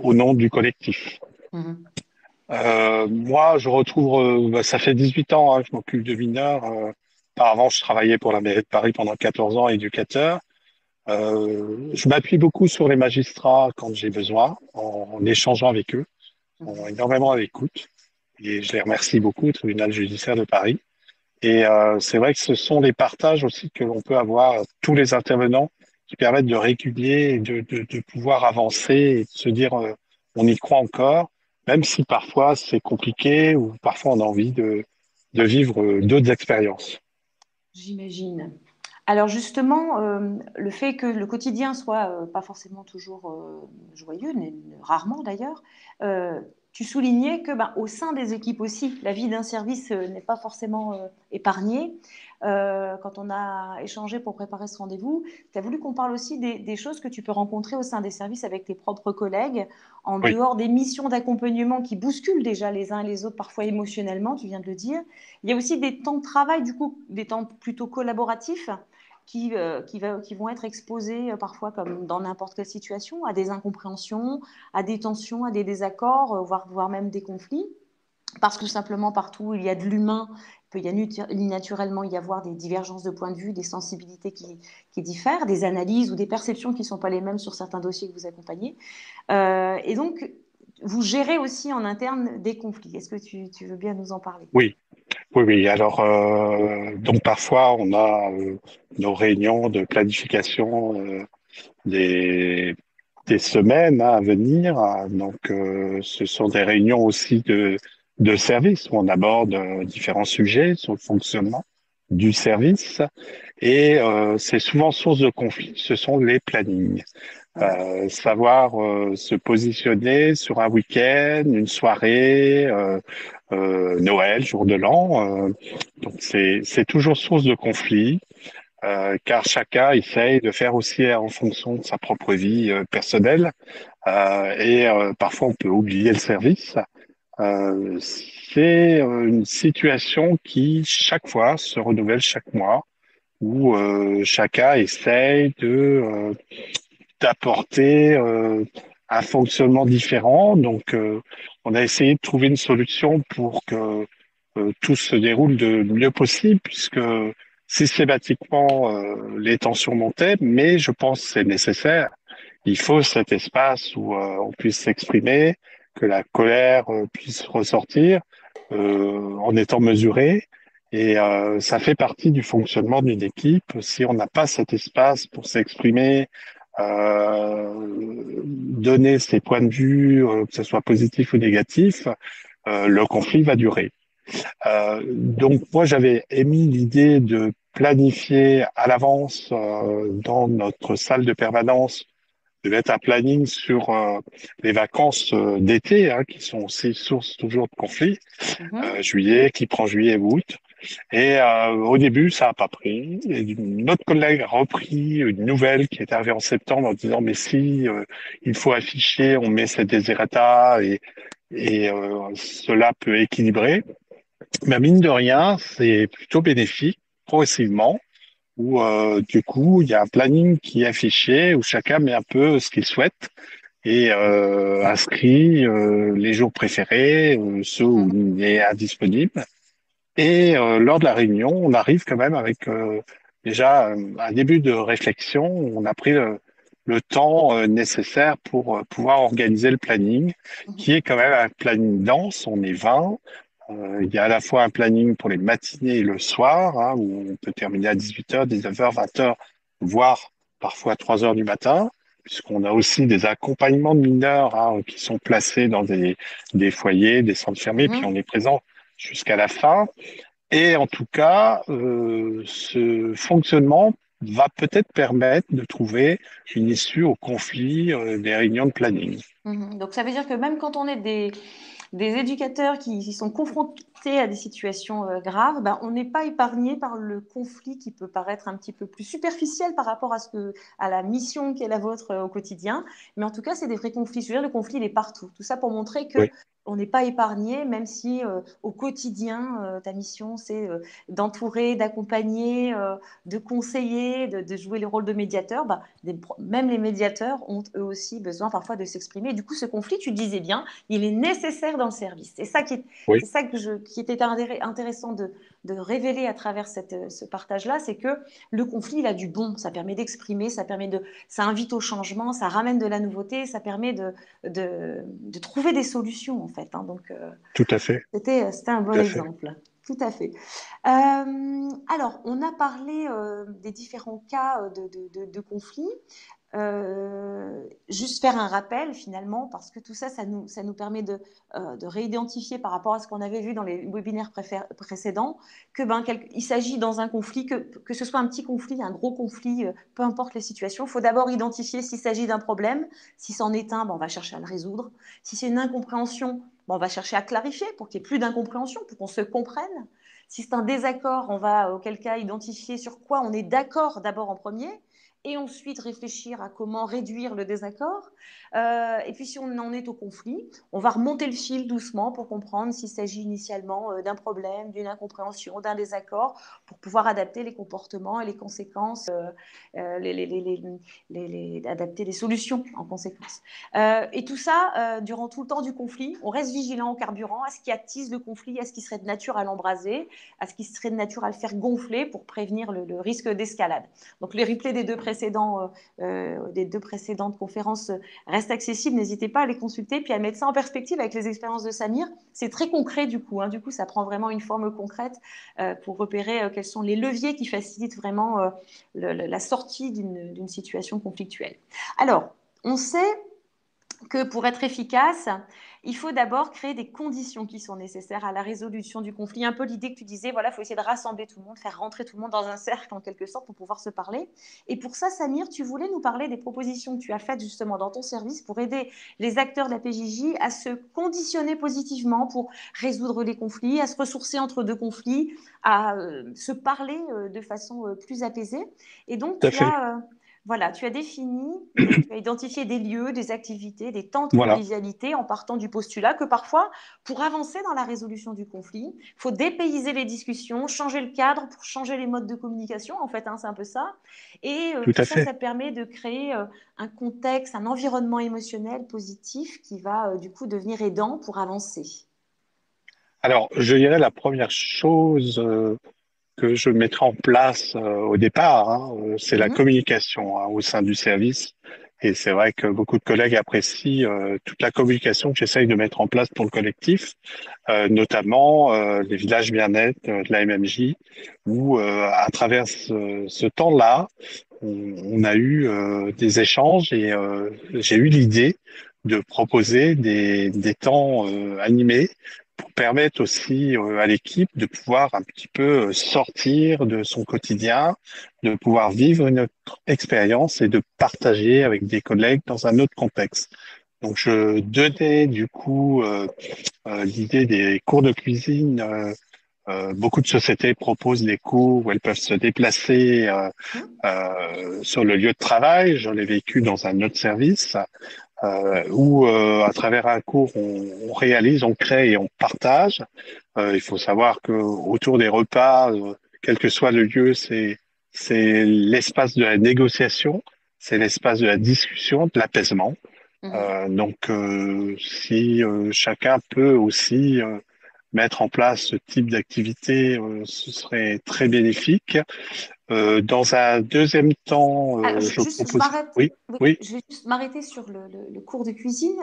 au nom du collectif. Moi, je retrouve, ça fait 18 ans que je m'occupe de mineurs. Auparavant, je travaillais pour la mairie de Paris pendant 14 ans, éducateur. Je m'appuie beaucoup sur les magistrats quand j'ai besoin, en échangeant avec eux, en énormément à l'écoute. Et je les remercie beaucoup, au tribunal judiciaire de Paris. Et c'est vrai que ce sont les partages aussi que l'on peut avoir, tous les intervenants, qui permettent de réguler, et de pouvoir avancer et de se dire on y croit encore, même si parfois c'est compliqué ou parfois on a envie de vivre d'autres expériences. J'imagine. Alors justement, le fait que le quotidien soit pas forcément toujours joyeux, rarement d'ailleurs, tu soulignais que au sein des équipes aussi, la vie d'un service n'est pas forcément épargnée. Quand on a échangé pour préparer ce rendez-vous, tu as voulu qu'on parle aussi des choses que tu peux rencontrer au sein des services avec tes propres collègues, en Oui. dehors des missions d'accompagnement qui bousculent déjà les uns et les autres, parfois émotionnellement, tu viens de le dire. Il y a aussi des temps de travail, du coup, des temps plutôt collaboratifs qui vont être exposés parfois, comme dans n'importe quelle situation, à des incompréhensions, à des tensions, à des désaccords, voire même des conflits. Parce que simplement, partout où il y a de l'humain, il peut naturellement y avoir des divergences de points de vue, des sensibilités qui diffèrent, des analyses ou des perceptions qui ne sont pas les mêmes sur certains dossiers que vous accompagnez. Et donc, vous gérez aussi en interne des conflits. Est-ce que tu veux bien nous en parler? Oui, oui, oui. Alors, donc parfois, on a nos réunions de planification des, des semaines à venir. Donc, ce sont des réunions aussi de service où on aborde différents sujets sur le fonctionnement du service. Et c'est souvent source de conflit. Ce sont les plannings. Savoir se positionner sur un week-end, une soirée, Noël, jour de l'an. Donc c'est toujours source de conflit, car chacun essaye de faire aussi en fonction de sa propre vie personnelle, et parfois on peut oublier le service. C'est une situation qui chaque fois se renouvelle chaque mois, où chacun essaye d'apporter un fonctionnement différent. Donc, on a essayé de trouver une solution pour que tout se déroule de mieux possible, puisque systématiquement, les tensions montaient, mais je pense que c'est nécessaire. Il faut cet espace où on puisse s'exprimer, que la colère puisse ressortir en étant mesurée. Et ça fait partie du fonctionnement d'une équipe. Si on n'a pas cet espace pour s'exprimer, donner ses points de vue, que ce soit positif ou négatif, le conflit va durer. Donc moi, j'avais émis l'idée de planifier à l'avance dans notre salle de permanence, de mettre un planning sur les vacances d'été, qui sont aussi source toujours de conflits, juillet, qui prend juillet et août. Et au début, ça n'a pas pris. Et notre collègue a repris une nouvelle qui est arrivée en septembre en disant mais si il faut afficher, on met cette desiderata et cela peut équilibrer. Mais mine de rien, c'est plutôt bénéfique progressivement. Où du coup, il y a un planning qui est affiché où chacun met un peu ce qu'il souhaite et inscrit les jours préférés, ceux où il est indisponible. Et lors de la réunion, on arrive quand même avec déjà un début de réflexion. On a pris le temps nécessaire pour pouvoir organiser le planning, qui est quand même un planning dense. On est 20. Il y a à la fois un planning pour les matinées et le soir, hein, où on peut terminer à 18h, 19h, 20h, voire parfois 3h du matin, puisqu'on a aussi des accompagnements de mineurs, hein, qui sont placés dans des foyers, des centres fermés, puis on Mhm. est présent jusqu'à la fin. Et en tout cas, ce fonctionnement va peut-être permettre de trouver une issue au conflit des réunions de planning. Mhm. Donc ça veut dire que même quand on est des éducateurs qui sont confrontés à des situations graves, ben, on n'est pas épargné par le conflit qui peut paraître un petit peu plus superficiel par rapport à la mission qui est la vôtre au quotidien. Mais en tout cas, c'est des vrais conflits. Je veux dire, le conflit, il est partout. Tout ça pour montrer que Oui, on n'est pas épargné, même si au quotidien, ta mission, c'est d'entourer, d'accompagner, de conseiller, de jouer le rôle de médiateur. Ben, même les médiateurs ont eux aussi besoin parfois de s'exprimer. Du coup, ce conflit, tu disais bien, il est nécessaire dans le service. oui, C'est ça qui était intéressant de révéler à travers ce partage-là, c'est que le conflit, il a du bon. Ça permet d'exprimer, ça invite au changement, ça ramène de la nouveauté, ça permet de trouver des solutions, en fait. Hein. Donc, tout à fait, c'était un bon tout à fait. exemple. Tout à fait. Alors, on a parlé des différents cas de conflits. Juste faire un rappel finalement, parce que tout ça, ça nous permet de réidentifier par rapport à ce qu'on avait vu dans les webinaires précédents, que il s'agit dans un conflit, que ce soit un petit conflit, un gros conflit, peu importe les situations, il faut d'abord identifier s'il s'agit d'un problème. Si c'en est un, ben, on va chercher à le résoudre. Si c'est une incompréhension, ben, on va chercher à clarifier pour qu'il n'y ait plus d'incompréhension, pour qu'on se comprenne. Si c'est un désaccord, on va auquel cas identifier sur quoi on est d'accord d'abord en premier et ensuite réfléchir à comment réduire le désaccord. Et puis si on en est au conflit, on va remonter le fil doucement pour comprendre s'il s'agit initialement d'un problème, d'une incompréhension, d'un désaccord, pour pouvoir adapter les comportements et les conséquences, adapter les solutions en conséquence. Et tout ça, durant tout le temps du conflit, on reste vigilant au carburant, à ce qui attise le conflit, à ce qui serait de nature à l'embraser, à ce qui serait de nature à le faire gonfler pour prévenir le risque d'escalade. Donc les replays des deux précédentes conférences restent accessibles. N'hésitez pas à les consulter puis à mettre ça en perspective avec les expériences de Samir. C'est très concret du coup. Hein. Du coup, ça prend vraiment une forme concrète pour repérer quels sont les leviers qui facilitent vraiment la sortie d'une situation conflictuelle. Alors, on sait que pour être efficace, il faut d'abord créer des conditions qui sont nécessaires à la résolution du conflit. Un peu l'idée que tu disais, voilà, il faut essayer de rassembler tout le monde, faire rentrer tout le monde dans un cercle en quelque sorte pour pouvoir se parler. Et pour ça, Samir, tu voulais nous parler des propositions que tu as faites justement dans ton service pour aider les acteurs de la PJJ à se conditionner positivement pour résoudre les conflits, à se ressourcer entre deux conflits, à se parler de façon plus apaisée. Et donc, Tout à fait. voilà, tu as défini, tu as identifié des lieux, des activités, des temps de Voilà. convivialité en partant du postulat que parfois, pour avancer dans la résolution du conflit, il faut dépayser les discussions, changer le cadre pour changer les modes de communication, en fait, hein, c'est un peu ça. Et Tout tout à ça, fait. ça permet de créer un contexte, un environnement émotionnel positif qui va du coup devenir aidant pour avancer. Alors, je dirais la première chose que je mettrai en place au départ, hein, c'est la Mhm. communication, hein, au sein du service. Et c'est vrai que beaucoup de collègues apprécient toute la communication que j'essaye de mettre en place pour le collectif, notamment les villages bien-être de la MMJ, où à travers ce temps-là, on a eu des échanges et j'ai eu l'idée de proposer des temps animés pour permettre aussi à l'équipe de pouvoir un petit peu sortir de son quotidien, de pouvoir vivre une autre expérience et de partager avec des collègues dans un autre contexte. Donc, je donnais du coup l'idée des cours de cuisine. Beaucoup de sociétés proposent des cours où elles peuvent se déplacer sur le lieu de travail. J'en ai vécu dans un autre service où à travers un cours, on réalise, on crée et on partage. Il faut savoir que autour des repas, quel que soit le lieu, c'est l'espace de la négociation, c'est l'espace de la discussion, de l'apaisement. Mhm. Si chacun peut aussi mettre en place ce type d'activité, ce serait très bénéfique. Dans un deuxième temps, Alors, je je propose. m'arrête. Oui, Oui, oui, je vais juste m'arrêter sur le cours de cuisine,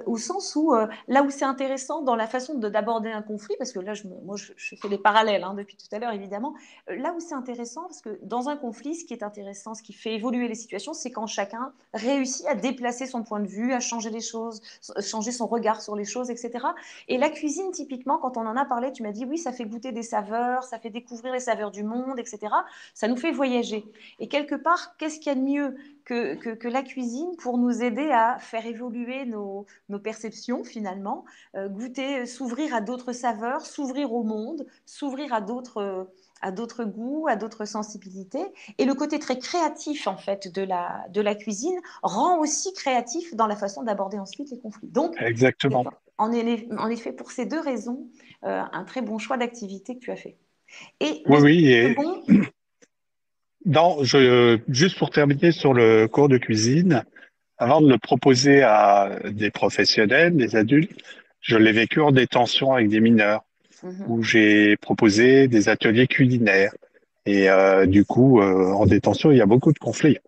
au sens où là où c'est intéressant dans la façon d'aborder un conflit, parce que là, moi, je fais des parallèles hein, depuis tout à l'heure, évidemment. Là où c'est intéressant, parce que dans un conflit, ce qui est intéressant, ce qui fait évoluer les situations, c'est quand chacun réussit à déplacer son point de vue, à changer les choses, changer son regard sur les choses, etc. Et la cuisine, typiquement, quand on en a parlé, tu m'as dit oui, ça fait goûter des saveurs, ça fait découvrir les saveurs du monde, etc. Ça nous fait voyager. Et quelque part, qu'est-ce qu'il y a de mieux que la cuisine pour nous aider à faire évoluer nos perceptions finalement, goûter, s'ouvrir à d'autres saveurs, s'ouvrir au monde, s'ouvrir à d'autres goûts, à d'autres sensibilités. Et le côté très créatif en fait de la cuisine rend aussi créatif dans la façon d'aborder ensuite les conflits. Donc, c'est exactement. en effet, pour ces deux raisons, un très bon choix d'activité que tu as fait. Et le Oui, oui. Et second, juste pour terminer sur le cours de cuisine, avant de le proposer à des professionnels, des adultes, je l'ai vécu en détention avec des mineurs, mhm, où j'ai proposé des ateliers culinaires. Et du coup, en détention, il y a beaucoup de conflits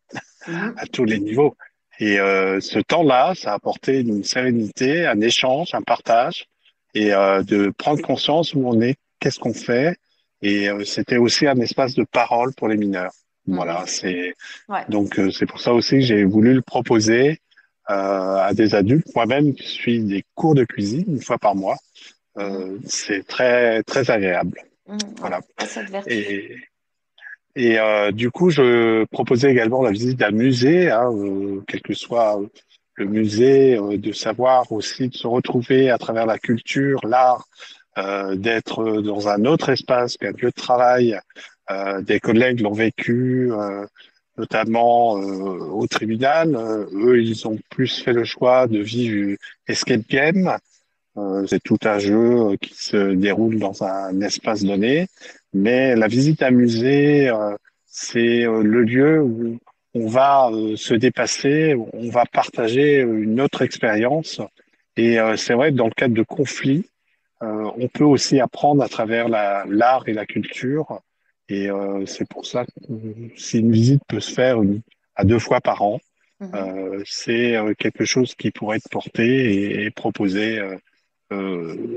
à mhm, tous les niveaux. Et ce temps-là, ça a apporté une sérénité, un échange, un partage, et de prendre conscience où on est, qu'est-ce qu'on fait. Et c'était aussi un espace de parole pour les mineurs. Voilà, mhm. Ouais. c'est pour ça aussi que j'ai voulu le proposer à des adultes. Moi-même, je suis des cours de cuisine une fois par mois. Mhm. C'est très très agréable. Mhm. Ouais. Voilà. À cette vertu. Et du coup, je proposais également la visite d'un musée, hein, quel que soit le musée, de savoir aussi de se retrouver à travers la culture, l'art, d'être dans un autre espace qu'un lieu de travail. Des collègues l'ont vécu, notamment au tribunal. Eux, ils ont plus fait le choix de vivre escape game. C'est tout un jeu qui se déroule dans un espace donné, mais la visite à musée, c'est le lieu où on va se dépasser, où on va partager une autre expérience. Et c'est vrai que dans le cadre de conflits, on peut aussi apprendre à travers l'art et la culture. Et c'est pour ça que si une visite peut se faire à 2 fois par an, Mhm. c'est quelque chose qui pourrait être porté et proposé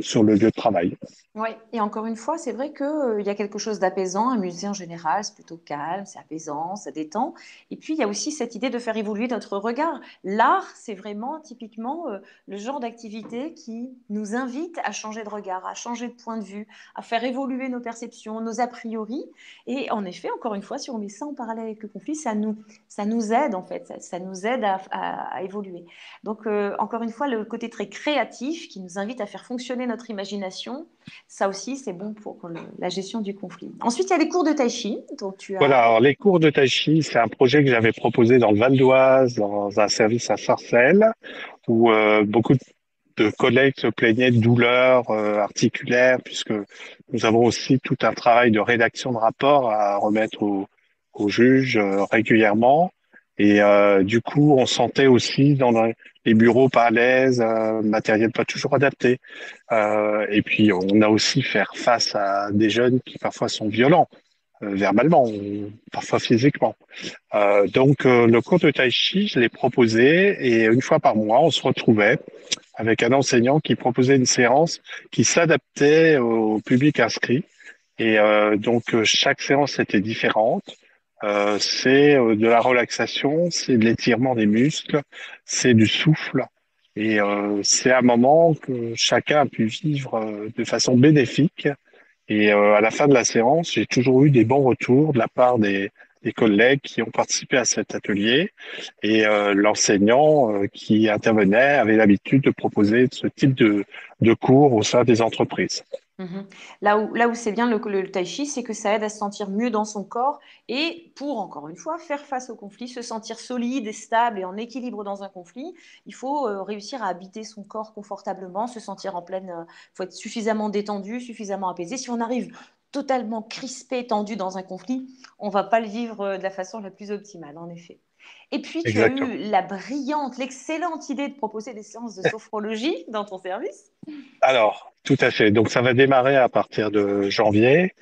sur le lieu de travail. Oui, et encore une fois, c'est vrai qu'il y a quelque chose d'apaisant. Un musée en général, c'est plutôt calme, c'est apaisant, ça détend. Et puis, il y a aussi cette idée de faire évoluer notre regard. L'art, c'est vraiment typiquement le genre d'activité qui nous invite à changer de regard, à changer de point de vue, à faire évoluer nos perceptions, nos a priori. Et en effet, encore une fois, si on met ça en parallèle avec le conflit, ça nous aide en fait, ça nous aide à évoluer. Donc, encore une fois, le côté très créatif qui nous invite à faire fonctionner notre imagination, ça aussi, c'est bon pour la gestion du conflit. Ensuite, il y a les cours de tai chi. Donc, tu Voilà, as. alors les cours de Tai Chi, c'est un projet que j'avais proposé dans le Val d'Oise, dans un service à Sarcelles, où beaucoup de collègues se plaignaient de douleurs articulaires, puisque nous avons aussi tout un travail de rédaction de rapport à remettre au juge régulièrement. Et du coup, on sentait aussi dans les bureaux pas à l'aise, matériel pas toujours adapté. Et puis, on a aussi faire face à des jeunes qui parfois sont violents verbalement, ou parfois physiquement. Le cours de Tai Chi, je l'ai proposé et une fois par mois, on se retrouvait avec un enseignant qui proposait une séance qui s'adaptait au public inscrit. Et chaque séance était différente. C'est de la relaxation, c'est de l'étirement des muscles, c'est du souffle. Et c'est un moment que chacun a pu vivre de façon bénéfique et à la fin de la séance, j'ai toujours eu des bons retours de la part des collègues qui ont participé à cet atelier. Et l'enseignant qui intervenait avait l'habitude de proposer ce type de cours au sein des entreprises. Mhm. Là où c'est bien le tai chi, c'est que ça aide à se sentir mieux dans son corps et pour, encore une fois, faire face au conflit, se sentir solide et stable et en équilibre dans un conflit, il faut réussir à habiter son corps confortablement, se sentir en pleine. Il faut être suffisamment détendu, suffisamment apaisé. Si on arrive totalement crispé, tendu dans un conflit, on ne va pas le vivre de la façon la plus optimale, en effet. Et puis, tu as eu Exactement. la brillante, l'excellente idée de proposer des séances de sophrologie dans ton service. Alors, tout à fait. Donc, ça va démarrer à partir de janvier.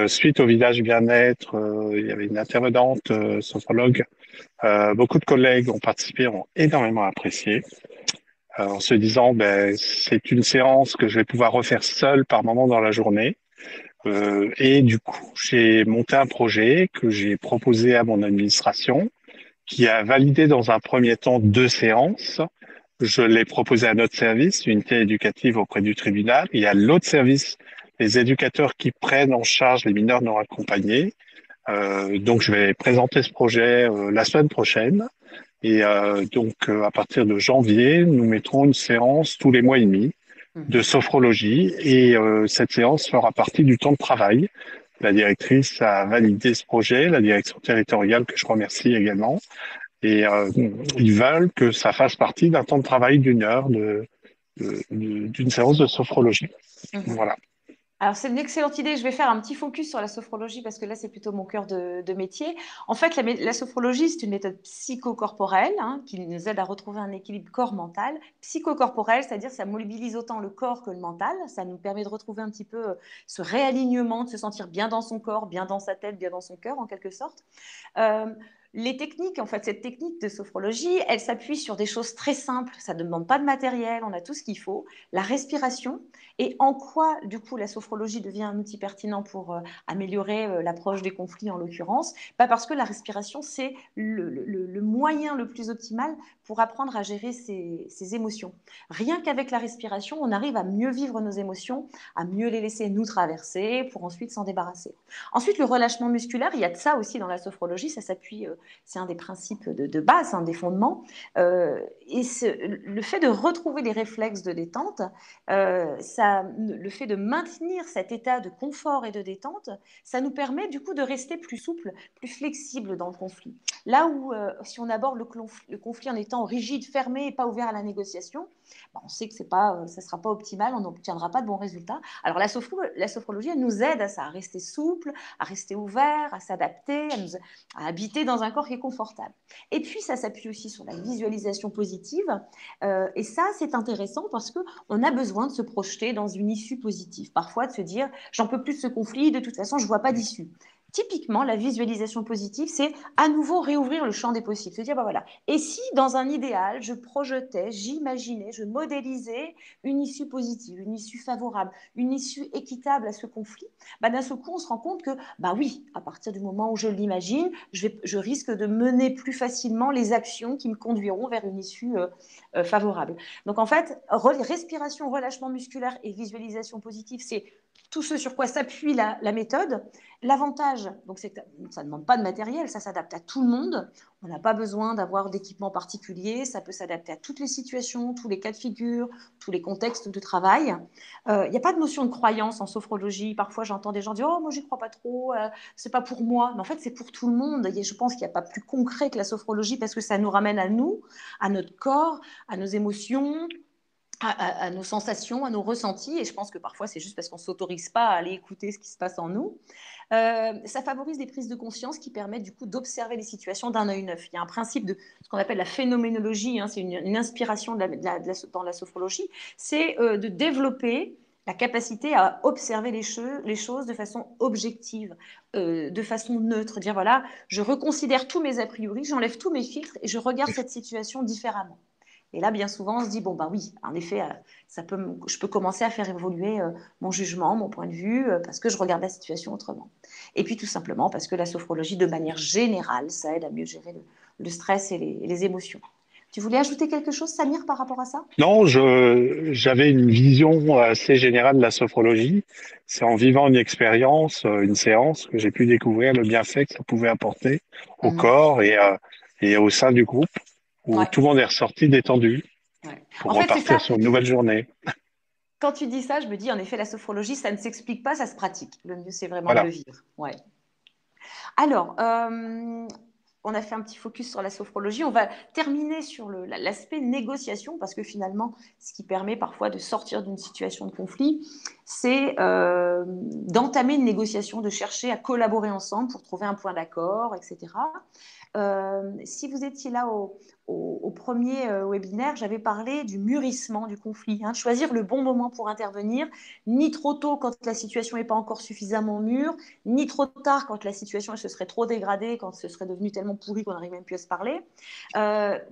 Suite au village bien-être, il y avait une intervenante sophrologue. Beaucoup de collègues ont participé, ont énormément apprécié, en se disant, ben, c'est une séance que je vais pouvoir refaire seule par moment dans la journée. Et du coup, j'ai monté un projet que j'ai proposé à mon administration, qui a validé dans un premier temps 2 séances. Je l'ai proposé à notre service, l'unité éducative auprès du tribunal, et à l'autre service, les éducateurs qui prennent en charge les mineurs non accompagnés. Donc, je vais présenter ce projet la semaine prochaine. Et à partir de janvier, nous mettrons une séance tous les mois et demi de sophrologie. Et cette séance fera partie du temps de travail. La directrice a validé ce projet, la direction territoriale, que je remercie également. Et ils veulent que ça fasse partie d'un temps de travail d'1 heure d'une séance de sophrologie. Voilà. Alors, c'est une excellente idée. Je vais faire un petit focus sur la sophrologie parce que là, c'est plutôt mon cœur de métier. En fait, la sophrologie, c'est une méthode psychocorporelle qui nous aide à retrouver un équilibre corps-mental. Psychocorporelle, c'est-à-dire que ça mobilise autant le corps que le mental. Ça nous permet de retrouver un petit peu ce réalignement, de se sentir bien dans son corps, bien dans sa tête, bien dans son cœur, en quelque sorte. Les techniques, en fait, cette technique de sophrologie, elle s'appuie sur des choses très simples. Ça ne demande pas de matériel, on a tout ce qu'il faut. La respiration. Et en quoi, du coup, la sophrologie devient un outil pertinent pour améliorer l'approche des conflits, en l'occurrence? Parce que la respiration, c'est le moyen le plus optimal pour apprendre à gérer ses émotions. Rien qu'avec la respiration, on arrive à mieux vivre nos émotions, à mieux les laisser nous traverser pour ensuite s'en débarrasser. Ensuite, le relâchement musculaire, il y a de ça aussi dans la sophrologie, ça s'appuie, c'est un des principes de base, un des fondements. Et le fait de retrouver les réflexes de détente, le fait de maintenir cet état de confort et de détente, ça nous permet du coup de rester plus souple, plus flexible dans le conflit. Là où, si on aborde le conflit en étant rigide, fermé et pas ouvert à la négociation, on sait que ça ne sera pas optimal, on n'obtiendra pas de bons résultats. Alors la sophrologie, elle nous aide à ça, à rester souple, à rester ouvert, à s'adapter, à habiter dans un corps qui est confortable. Et puis ça s'appuie aussi sur la visualisation positive. Et ça, c'est intéressant parce qu'on a besoin de se projeter dans une issue positive. Parfois, de se dire, j'en peux plus de ce conflit, de toute façon, je ne vois pas d'issue. Typiquement, la visualisation positive, c'est à nouveau réouvrir le champ des possibles. Se dire, voilà, et si dans un idéal, je projetais, j'imaginais, je modélisais une issue positive, une issue favorable, une issue équitable à ce conflit, d'un seul coup, on se rend compte que, oui, à partir du moment où je l'imagine, je risque de mener plus facilement les actions qui me conduiront vers une issue favorable. Donc, en fait, respiration, relâchement musculaire et visualisation positive, c'est tout ce sur quoi s'appuie la méthode. L'avantage, c'est que ça ne demande pas de matériel, ça s'adapte à tout le monde. On n'a pas besoin d'avoir d'équipement particulier, ça peut s'adapter à toutes les situations, tous les cas de figure, tous les contextes de travail. Il n'y a pas de notion de croyance en sophrologie. Parfois, j'entends des gens dire « Oh, moi, j'y crois pas trop, c'est pas pour moi. » Mais en fait, c'est pour tout le monde. Et je pense qu'il n'y a pas plus concret que la sophrologie parce que ça nous ramène à nous, à notre corps, à nos émotions, à nos sensations, à nos ressentis. Et je pense que parfois, c'est juste parce qu'on ne s'autorise pas à aller écouter ce qui se passe en nous. Ça favorise des prises de conscience qui permettent du coup d'observer les situations d'un œil neuf. Il y a un principe de ce qu'on appelle la phénoménologie, c'est une inspiration dans la sophrologie, c'est de développer la capacité à observer les choses de façon objective, de façon neutre, dire voilà, je reconsidère tous mes a priori, j'enlève tous mes filtres et je regarde cette situation différemment. Et là, bien souvent, on se dit, oui, en effet, je peux commencer à faire évoluer mon jugement, mon point de vue, parce que je regarde la situation autrement. Et puis, tout simplement, parce que la sophrologie, de manière générale, ça aide à mieux gérer le stress et les émotions. Tu voulais ajouter quelque chose, Samir, par rapport à ça? Non, j'avais une vision assez générale de la sophrologie. C'est en vivant une expérience, une séance, que j'ai pu découvrir le bienfait que ça pouvait apporter au corps et au sein du groupe, où tout le monde est ressorti détendu pour repartir sur une nouvelle journée. Quand tu dis ça, je me dis, en effet, la sophrologie, ça ne s'explique pas, ça se pratique. Le mieux, c'est vraiment de le vivre. Ouais. Alors, on a fait un petit focus sur la sophrologie. On va terminer sur l'aspect négociation, parce que finalement, ce qui permet parfois de sortir d'une situation de conflit, c'est d'entamer une négociation, de chercher à collaborer ensemble pour trouver un point d'accord, etc. Si vous étiez là au premier webinaire, j'avais parlé du mûrissement du conflit, de choisir le bon moment pour intervenir, ni trop tôt quand la situation n'est pas encore suffisamment mûre, ni trop tard quand la situation se serait trop dégradée, quand ce serait devenu tellement pourri qu'on n'arrive même plus à se parler.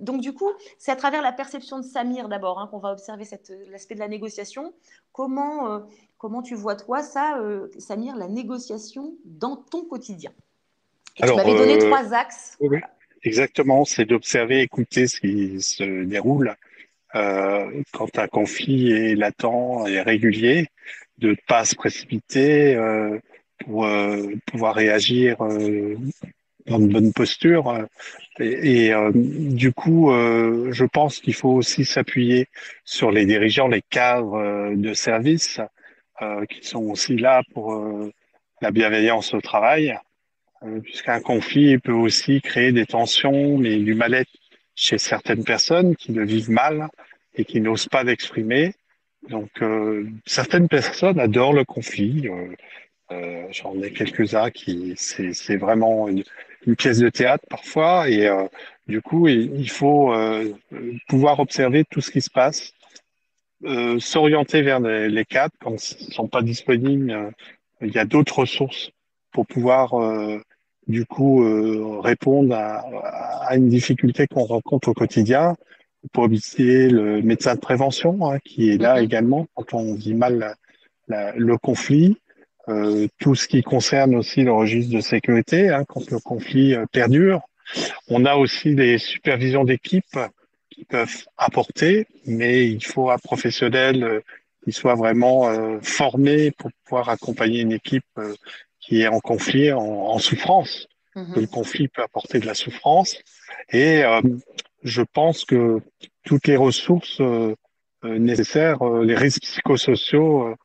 Donc du coup, c'est à travers la perception de Samir d'abord qu'on va observer l'aspect de la négociation. Comment tu vois toi ça, Samir, la négociation dans ton quotidien? Et tu Alors, m'avais donné 3 axes. oui, Voilà. exactement, c'est d'observer, écouter ce qui se déroule quand un conflit est latent et régulier, de ne pas se précipiter pour pouvoir réagir dans une bonne posture. Du coup, je pense qu'il faut aussi s'appuyer sur les dirigeants, les cadres de service qui sont aussi là pour la bienveillance au travail, puisqu'un conflit peut aussi créer des tensions, mais du mal-être chez certaines personnes qui le vivent mal et qui n'osent pas l'exprimer. Donc, certaines personnes adorent le conflit. J'en ai quelques-uns qui c'est vraiment une pièce de théâtre parfois et du coup il faut pouvoir observer tout ce qui se passe, s'orienter vers les cadres quand ils ne sont pas disponibles. Il y a d'autres ressources pour pouvoir du coup répondre à une difficulté qu'on rencontre au quotidien. Pour oublier le médecin de prévention qui est là également quand on vit mal le conflit. Tout ce qui concerne aussi le registre de sécurité, quand le conflit perdure. On a aussi des supervisions d'équipe qui peuvent apporter, mais il faut un professionnel qui soit vraiment formé pour pouvoir accompagner une équipe qui est en conflit, en souffrance. Le conflit peut apporter de la souffrance. Et je pense que toutes les ressources nécessaires, les risques psychosociaux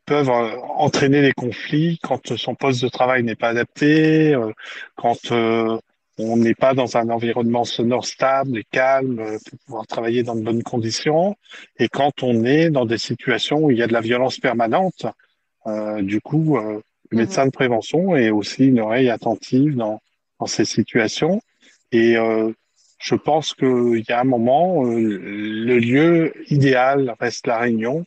peuvent entraîner des conflits quand son poste de travail n'est pas adapté, quand on n'est pas dans un environnement sonore stable et calme pour pouvoir travailler dans de bonnes conditions, et quand on est dans des situations où il y a de la violence permanente. Du coup, le médecin de prévention est aussi une oreille attentive dans ces situations. Et je pense qu'il y a un moment, le lieu idéal reste la réunion.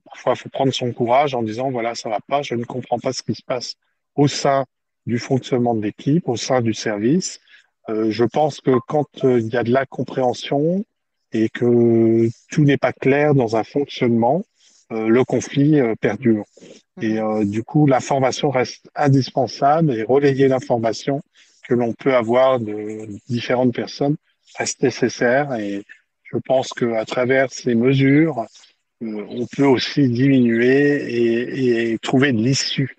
Parfois, il faut prendre son courage en disant, voilà, ça va pas, je ne comprends pas ce qui se passe au sein du fonctionnement de l'équipe, au sein du service. Je pense que quand il y a de la compréhension et que tout n'est pas clair dans un fonctionnement, le conflit perdure. Et du coup, l'information reste indispensable et relayer l'information que l'on peut avoir de différentes personnes reste nécessaire. Et je pense qu'à travers ces mesures, on peut aussi diminuer et trouver l'issue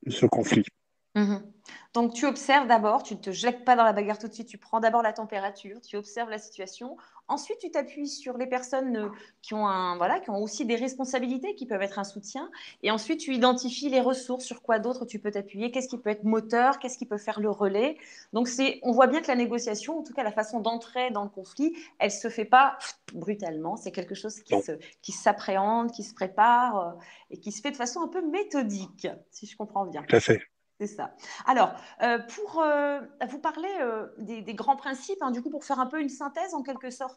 de ce conflit. Donc, tu observes d'abord, tu ne te jettes pas dans la bagarre tout de suite, tu prends d'abord la température, tu observes la situation. Ensuite, tu t'appuies sur les personnes qui ont aussi des responsabilités, qui peuvent être un soutien. Et ensuite, tu identifies les ressources, sur quoi d'autre tu peux t'appuyer, qu'est-ce qui peut être moteur, qu'est-ce qui peut faire le relais. Donc, on voit bien que la négociation, en tout cas la façon d'entrer dans le conflit, elle ne se fait pas brutalement. C'est quelque chose qui s'appréhende, qui se prépare et qui se fait de façon un peu méthodique, si je comprends bien. Tout à fait. C'est ça. Alors, pour vous parler des grands principes, du coup, pour faire un peu une synthèse en quelque sorte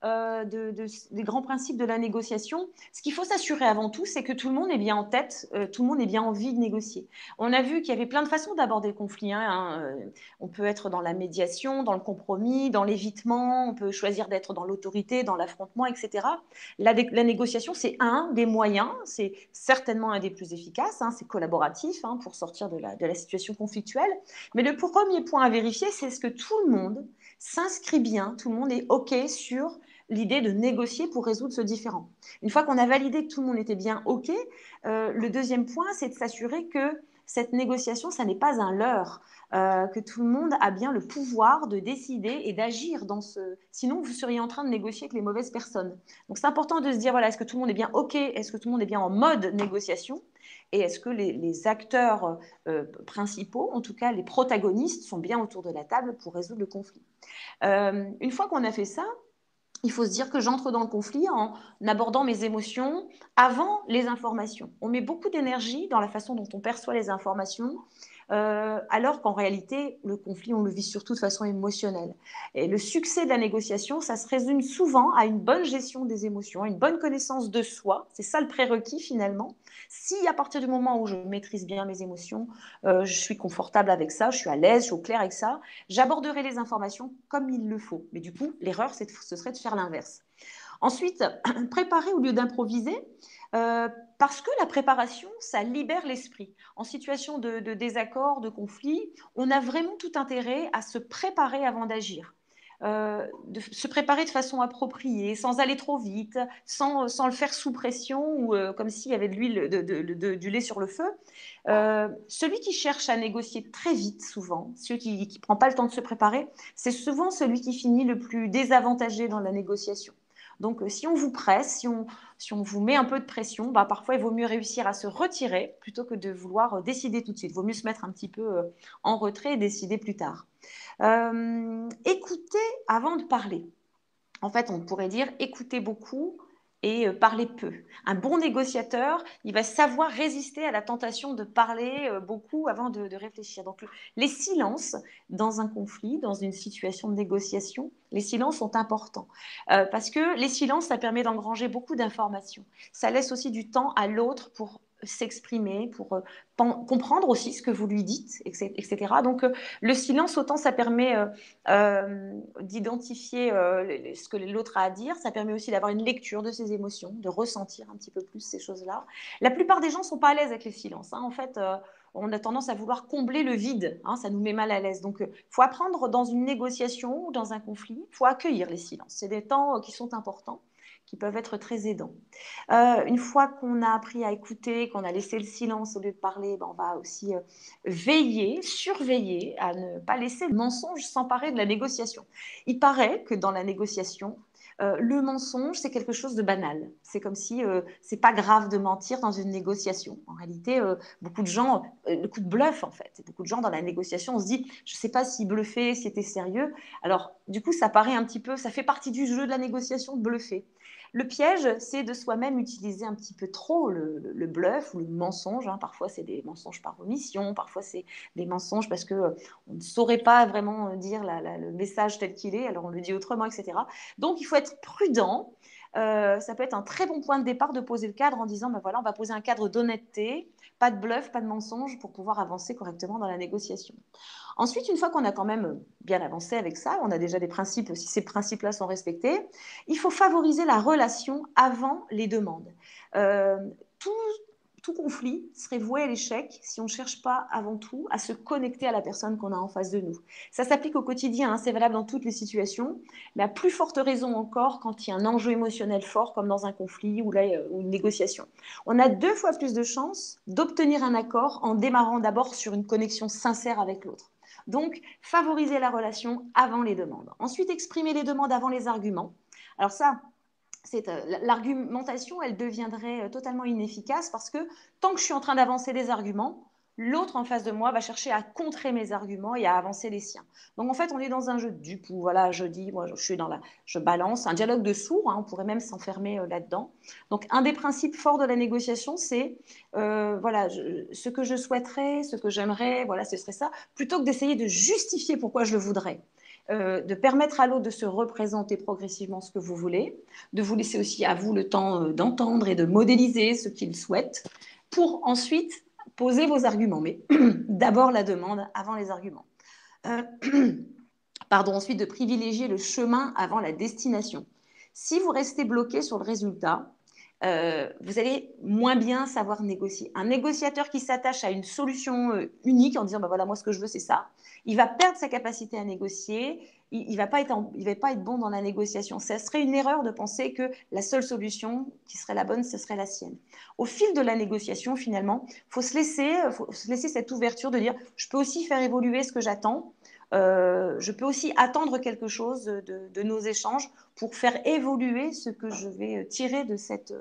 des grands principes de la négociation, ce qu'il faut s'assurer avant tout, c'est que tout le monde est bien en tête, tout le monde ait bien envie de négocier. On a vu qu'il y avait plein de façons d'aborder le conflit. On peut être dans la médiation, dans le compromis, dans l'évitement, on peut choisir d'être dans l'autorité, dans l'affrontement, etc. La négociation, c'est un des moyens, c'est certainement un des plus efficaces, c'est collaboratif pour sortir de la situation conflictuelle. Mais le premier point à vérifier, c'est est-ce que tout le monde s'inscrit bien, tout le monde est OK sur l'idée de négocier pour résoudre ce différend. Une fois qu'on a validé que tout le monde était bien OK, le deuxième point, c'est de s'assurer que cette négociation, ça n'est pas un leurre, que tout le monde a bien le pouvoir de décider et d'agir dans ce... Sinon, vous seriez en train de négocier avec les mauvaises personnes. Donc, c'est important de se dire, voilà, est-ce que tout le monde est bien OK? Est-ce que tout le monde est bien en mode négociation? Et est-ce que les acteurs principaux, en tout cas les protagonistes, sont bien autour de la table pour résoudre le conflit? Une fois qu'on a fait ça, il faut se dire que j'entre dans le conflit en abordant mes émotions avant les informations. On met beaucoup d'énergie dans la façon dont on perçoit les informations, alors qu'en réalité, le conflit, on le vit surtout de façon émotionnelle. Et le succès de la négociation, ça se résume souvent à une bonne gestion des émotions, à une bonne connaissance de soi. C'est ça le prérequis finalement. Si à partir du moment où je maîtrise bien mes émotions, je suis confortable avec ça, je suis à l'aise, je suis au clair avec ça, j'aborderai les informations comme il le faut. Mais du coup, l'erreur, ce serait de faire l'inverse. Ensuite, préparer au lieu d'improviser, parce que la préparation, ça libère l'esprit. En situation de désaccord, de conflit, on a vraiment tout intérêt à se préparer avant d'agir. De se préparer de façon appropriée, sans aller trop vite, sans le faire sous pression ou comme s'il y avait de l'huile, du lait sur le feu. Celui qui cherche à négocier très vite, souvent, celui qui ne prend pas le temps de se préparer, c'est souvent celui qui finit le plus désavantagé dans la négociation. Donc, si on vous presse, si on vous met un peu de pression, bah, parfois, il vaut mieux réussir à se retirer plutôt que de vouloir décider tout de suite. Il vaut mieux se mettre un petit peu en retrait et décider plus tard. Écoutez avant de parler. En fait, on pourrait dire écoutez beaucoup et parler peu. Un bon négociateur, il va savoir résister à la tentation de parler beaucoup avant de réfléchir. Donc, les silences dans un conflit, dans une situation de négociation, les silences sont importants parce que les silences, ça permet d'engranger beaucoup d'informations. Ça laisse aussi du temps à l'autre pour s'exprimer, pour comprendre aussi ce que vous lui dites, etc. Donc, le silence, autant ça permet d'identifier ce que l'autre a à dire, ça permet aussi d'avoir une lecture de ses émotions, de ressentir un petit peu plus ces choses-là. La plupart des gens ne sont pas à l'aise avec les silences. En fait, on a tendance à vouloir combler le vide, ça nous met mal à l'aise. Donc, il faut apprendre dans une négociation ou dans un conflit, il faut accueillir les silences. C'est des temps qui sont importants, qui peuvent être très aidants. Une fois qu'on a appris à écouter, qu'on a laissé le silence au lieu de parler, on va aussi veiller, surveiller à ne pas laisser le mensonge s'emparer de la négociation. Il paraît que dans la négociation, le mensonge, c'est quelque chose de banal. C'est comme si c'est pas grave de mentir dans une négociation. En réalité, beaucoup de gens, le coup de bluff en fait. Beaucoup de gens dans la négociation, on se dit, je sais pas s'il bluffait, si c'était sérieux. Alors, du coup, ça paraît un petit peu, ça fait partie du jeu de la négociation de bluffer. Le piège, c'est de soi-même utiliser un petit peu trop le bluff ou le mensonge. Parfois, c'est des mensonges par omission, parfois, c'est des mensonges parce qu'on ne saurait pas vraiment dire le message tel qu'il est, alors on le dit autrement, etc. Donc, il faut être prudent. Ça peut être un très bon point de départ de poser le cadre en disant, voilà, on va poser un cadre d'honnêteté, pas de bluff, pas de mensonge pour pouvoir avancer correctement dans la négociation. Ensuite, une fois qu'on a quand même bien avancé avec ça, on a déjà des principes, si ces principes-là sont respectés, il faut favoriser la relation avant les demandes. Tout conflit serait voué à l'échec si on ne cherche pas avant tout à se connecter à la personne qu'on a en face de nous. Ça s'applique au quotidien, c'est valable dans toutes les situations, mais à plus forte raison encore quand il y a un enjeu émotionnel fort comme dans un conflit ou une négociation. On a 2 fois plus de chances d'obtenir un accord en démarrant d'abord sur une connexion sincère avec l'autre. Donc, favoriser la relation avant les demandes. Ensuite, exprimer les demandes avant les arguments. Alors ça, l'argumentation, elle deviendrait totalement inefficace parce que tant que je suis en train d'avancer des arguments, l'autre en face de moi va chercher à contrer mes arguments et à avancer les siens. Donc en fait, on est dans un jeu de dupes où voilà, je dis, moi je balance, un dialogue de sourds, on pourrait même s'enfermer là-dedans. Donc un des principes forts de la négociation, c'est ce que je souhaiterais, ce que j'aimerais, voilà, ce serait ça, plutôt que d'essayer de justifier pourquoi je le voudrais. De permettre à l'autre de se représenter progressivement ce que vous voulez, de vous laisser aussi à vous le temps d'entendre et de modéliser ce qu'il souhaite, pour ensuite poser vos arguments. Mais d'abord la demande avant les arguments. Ensuite de privilégier le chemin avant la destination. Si vous restez bloqué sur le résultat, vous allez moins bien savoir négocier. Un négociateur qui s'attache à une solution unique en disant voilà, moi ce que je veux c'est ça, il va perdre sa capacité à négocier, il va pas être bon dans la négociation. Ça serait une erreur de penser que la seule solution qui serait la bonne, ce serait la sienne. Au fil de la négociation, finalement, faut se laisser cette ouverture de dire je peux aussi faire évoluer ce que j'attends. Je peux aussi attendre quelque chose de nos échanges pour faire évoluer ce que je vais tirer de cette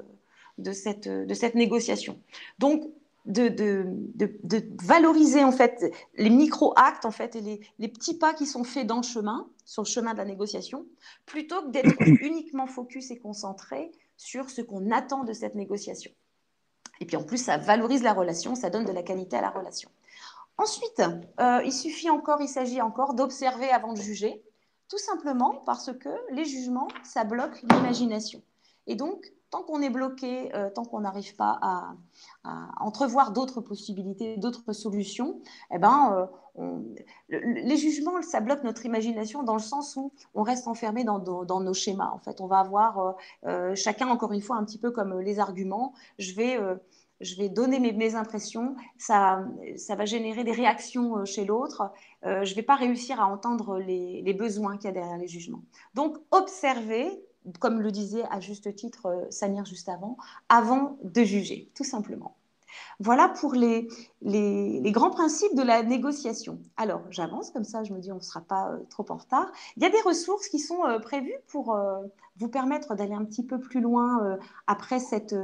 négociation. Donc, de valoriser en fait les micro-actes en fait, et les petits pas qui sont faits dans le chemin, sur le chemin de la négociation, plutôt que d'être uniquement focus et concentré sur ce qu'on attend de cette négociation. Et puis en plus, ça valorise la relation, ça donne de la qualité à la relation. Ensuite, il s'agit encore d'observer avant de juger, tout simplement parce que les jugements, ça bloque l'imagination. Et donc, tant qu'on est bloqué, tant qu'on n'arrive pas à entrevoir d'autres possibilités, d'autres solutions, eh ben, les jugements, ça bloque notre imagination dans le sens où on reste enfermé dans nos schémas. En fait, on va avoir chacun, encore une fois, un petit peu comme les arguments. Je vais donner mes impressions, ça va générer des réactions chez l'autre. Je ne vais pas réussir à entendre les besoins qu'il y a derrière les jugements. Donc, observer, comme le disait à juste titre Samir juste avant de juger, tout simplement. Voilà pour les grands principes de la négociation. Alors, j'avance, comme ça je me dis on ne sera pas trop en retard. Il y a des ressources qui sont prévues pour vous permettre d'aller un petit peu plus loin après cette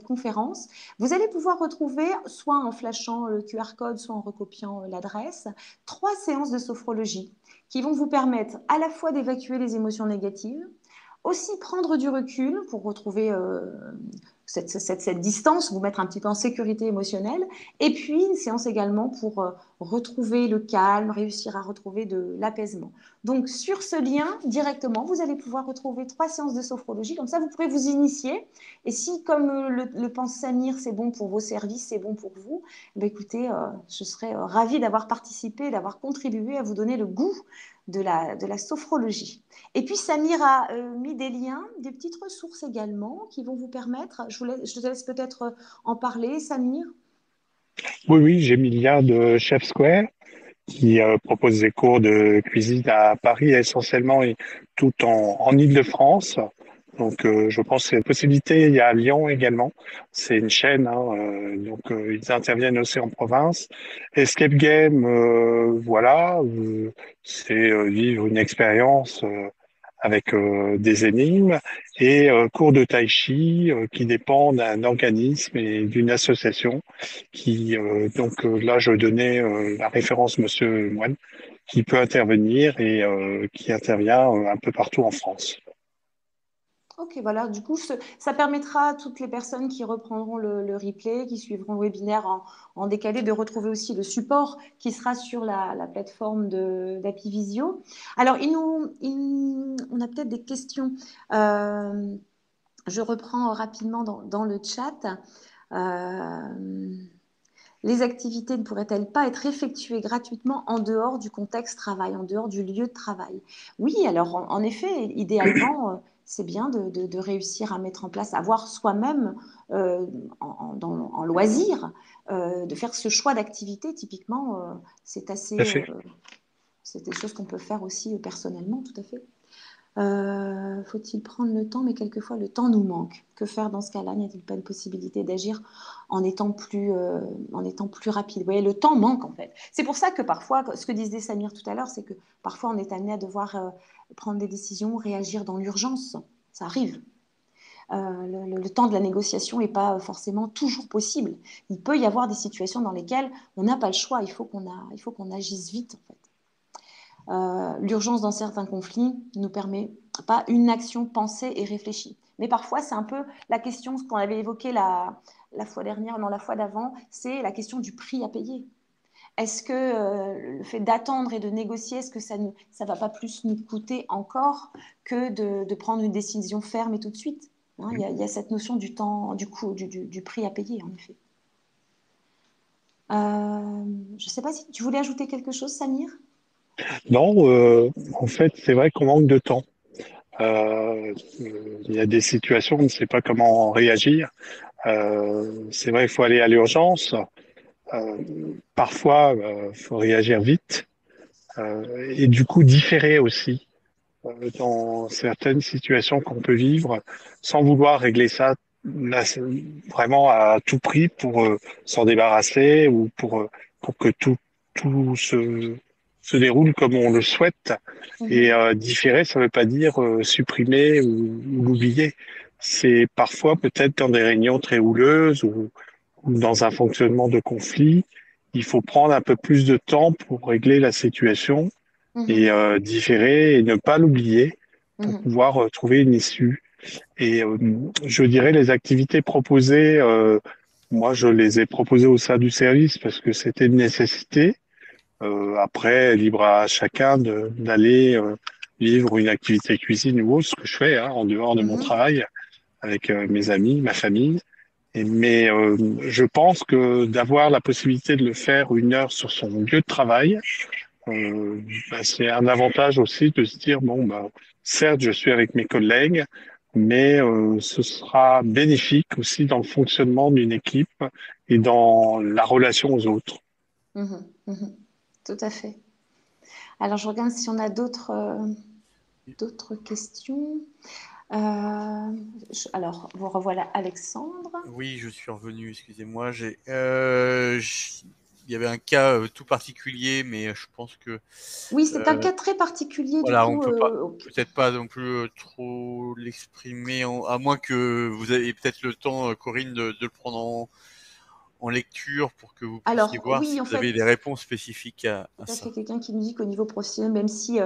conférence. Vous allez pouvoir retrouver, soit en flashant le QR code, soit en recopiant l'adresse, 3 séances de sophrologie qui vont vous permettre à la fois d'évacuer les émotions négatives, aussi prendre du recul pour retrouver cette distance, vous mettre un petit peu en sécurité émotionnelle, et puis une séance également pour retrouver le calme, réussir à retrouver de l'apaisement. Donc sur ce lien, directement, vous allez pouvoir retrouver 3 séances de sophrologie, comme ça vous pourrez vous initier, et si comme le pense Samir, c'est bon pour vos services, c'est bon pour vous, ben écoutez, je serais ravie d'avoir participé, d'avoir contribué à vous donner le goût de la sophrologie. Et puis Samir a mis des liens, des petites ressources également qui vont vous permettre, je te laisse peut-être en parler, Samir. Oui, j'ai mis le lien de Chef Square qui propose des cours de cuisine à Paris essentiellement et tout en Île-de-France. Donc, je pense que c'est une possibilité. Il y a à Lyon également. C'est une chaîne, hein, donc ils interviennent aussi en province. Escape Game, voilà, c'est vivre une expérience avec des énigmes et cours de tai chi qui dépend d'un organisme et d'une association qui là je donnais la référence Monsieur Moine qui peut intervenir et qui intervient un peu partout en France. Ok, voilà, du coup, ça permettra à toutes les personnes qui reprendront le replay, qui suivront le webinaire en décalé, de retrouver aussi le support qui sera sur la plateforme d'Apivisio. Alors, on a peut-être des questions. Je reprends rapidement dans le chat. Les activités ne pourraient-elles pas être effectuées gratuitement en dehors du contexte travail, en dehors du lieu de travail? Oui, alors en effet, idéalement, c'est bien de réussir à mettre en place, à voir soi-même en loisir, de faire ce choix d'activité. Typiquement, c'est Tout à fait. c'est des choses qu'on peut faire aussi personnellement, tout à fait. Faut-il prendre le temps? Mais quelquefois, le temps nous manque. Que faire dans ce cas-là? N'y a-t-il pas une possibilité d'agir en étant plus rapide? Vous voyez, le temps manque en fait. C'est pour ça que parfois, ce que disait Samir tout à l'heure, c'est que parfois on est amené à devoir prendre des décisions, réagir dans l'urgence. Ça arrive. Le temps de la négociation n'est pas forcément toujours possible. Il peut y avoir des situations dans lesquelles on n'a pas le choix. Il faut qu'on agisse vite en fait. L'urgence dans certains conflits ne permet pas une action pensée et réfléchie. Mais parfois, c'est un peu la question, ce qu'on avait évoqué la fois dernière, non, la fois d'avant, c'est la question du prix à payer. Est-ce que le fait d'attendre et de négocier, est-ce que ça ne va pas plus nous coûter encore que de prendre une décision ferme et tout de suite, hein, il y a cette notion du temps, du coût, du prix à payer, en effet. Je ne sais pas si tu voulais ajouter quelque chose, Samir? Non, en fait, c'est vrai qu'on manque de temps. Il y a des situations, on ne sait pas comment réagir. C'est vrai qu'il faut aller à l'urgence. Euh, Parfois, il faut réagir vite et du coup différer aussi dans certaines situations qu'on peut vivre sans vouloir régler ça là, vraiment à tout prix pour s'en débarrasser ou pour que tout se déroule comme on le souhaite. Et différer, ça ne veut pas dire supprimer ou l'oublier. C'est parfois peut-être dans des réunions très houleuses dans un fonctionnement de conflit, il faut prendre un peu plus de temps pour régler la situation et différer et ne pas l'oublier pour pouvoir trouver une issue. Et je dirais les activités proposées, moi je les ai proposées au sein du service parce que c'était une nécessité. Après, libre à chacun d'aller vivre une activité cuisine ou autre, ce que je fais en dehors de mon travail avec mes amis, ma famille. Mais je pense que d'avoir la possibilité de le faire 1 heure sur son lieu de travail, c'est un avantage aussi de se dire, bon, bah, certes, je suis avec mes collègues, mais ce sera bénéfique aussi dans le fonctionnement d'une équipe et dans la relation aux autres. Tout à fait. Alors, je regarde si on a d'autres questions. Alors, vous revoilà Alexandre. Oui, je suis revenu, excusez-moi. Il y avait un cas tout particulier, mais je pense que oui, c'est un cas très particulier. voilà, du coup, on peut peut-être pas non plus trop l'exprimer, à moins que vous ayez peut-être le temps, Corinne, de le prendre en lecture pour que vous puissiez voir oui, si en vous avez fait, des réponses spécifiques à ça ça. fait quelqu'un qui nous dit qu'au niveau professionnel, même si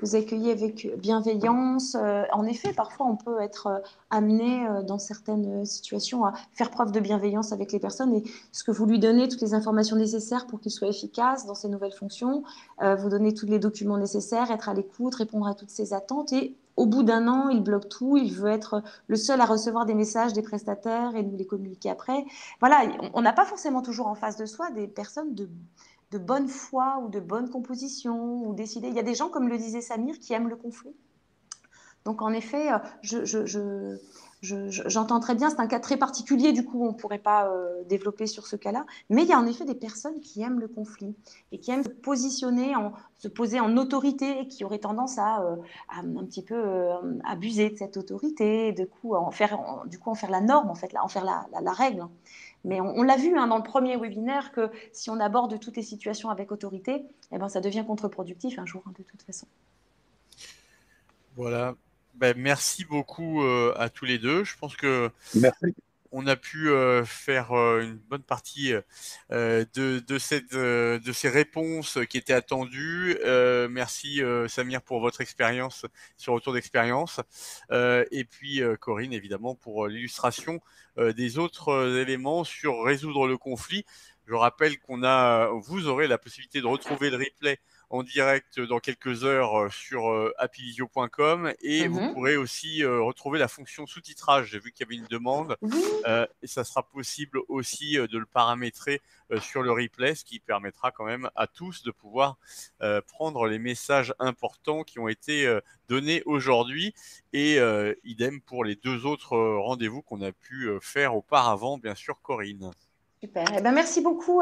vous accueillez avec bienveillance, en effet, parfois on peut être amené dans certaines situations à faire preuve de bienveillance avec les personnes et ce que vous lui donnez, toutes les informations nécessaires pour qu'il soit efficace dans ses nouvelles fonctions, vous donner tous les documents nécessaires, être à l'écoute, répondre à toutes ses attentes et au bout d'1 an, il bloque tout, il veut être le seul à recevoir des messages des prestataires et nous les communiquer après. Voilà, on n'a pas forcément toujours en face de soi des personnes de bonne foi ou de bonne composition ou décider. Il y a des gens, comme le disait Samir, qui aiment le conflit. Donc en effet, j'entends très bien, c'est un cas très particulier, du coup on ne pourrait pas développer sur ce cas-là, mais il y a en effet des personnes qui aiment le conflit et qui aiment se poser en autorité et qui auraient tendance à un petit peu abuser de cette autorité, du coup en faire la norme, en fait, en faire la règle. Mais on l'a vu dans le premier webinaire que si on aborde toutes les situations avec autorité, eh ben, ça devient contre-productif un jour, de toute façon. Voilà. Ben, merci beaucoup à tous les deux. Je pense que Merci. on a pu faire une bonne partie de ces réponses qui étaient attendues. Merci Samir pour votre expérience, sur retour d'expérience. Et puis Corinne, évidemment, pour l'illustration des autres éléments sur résoudre le conflit. Je rappelle vous aurez la possibilité de retrouver le replay en direct dans quelques heures sur appivisio.com et vous pourrez aussi retrouver la fonction sous-titrage. J'ai vu qu'il y avait une demande et ça sera possible aussi de le paramétrer sur le replay, ce qui permettra quand même à tous de pouvoir prendre les messages importants qui ont été donnés aujourd'hui et idem pour les 2 autres rendez-vous qu'on a pu faire auparavant, bien sûr, Corinne. Super. Eh ben, merci beaucoup.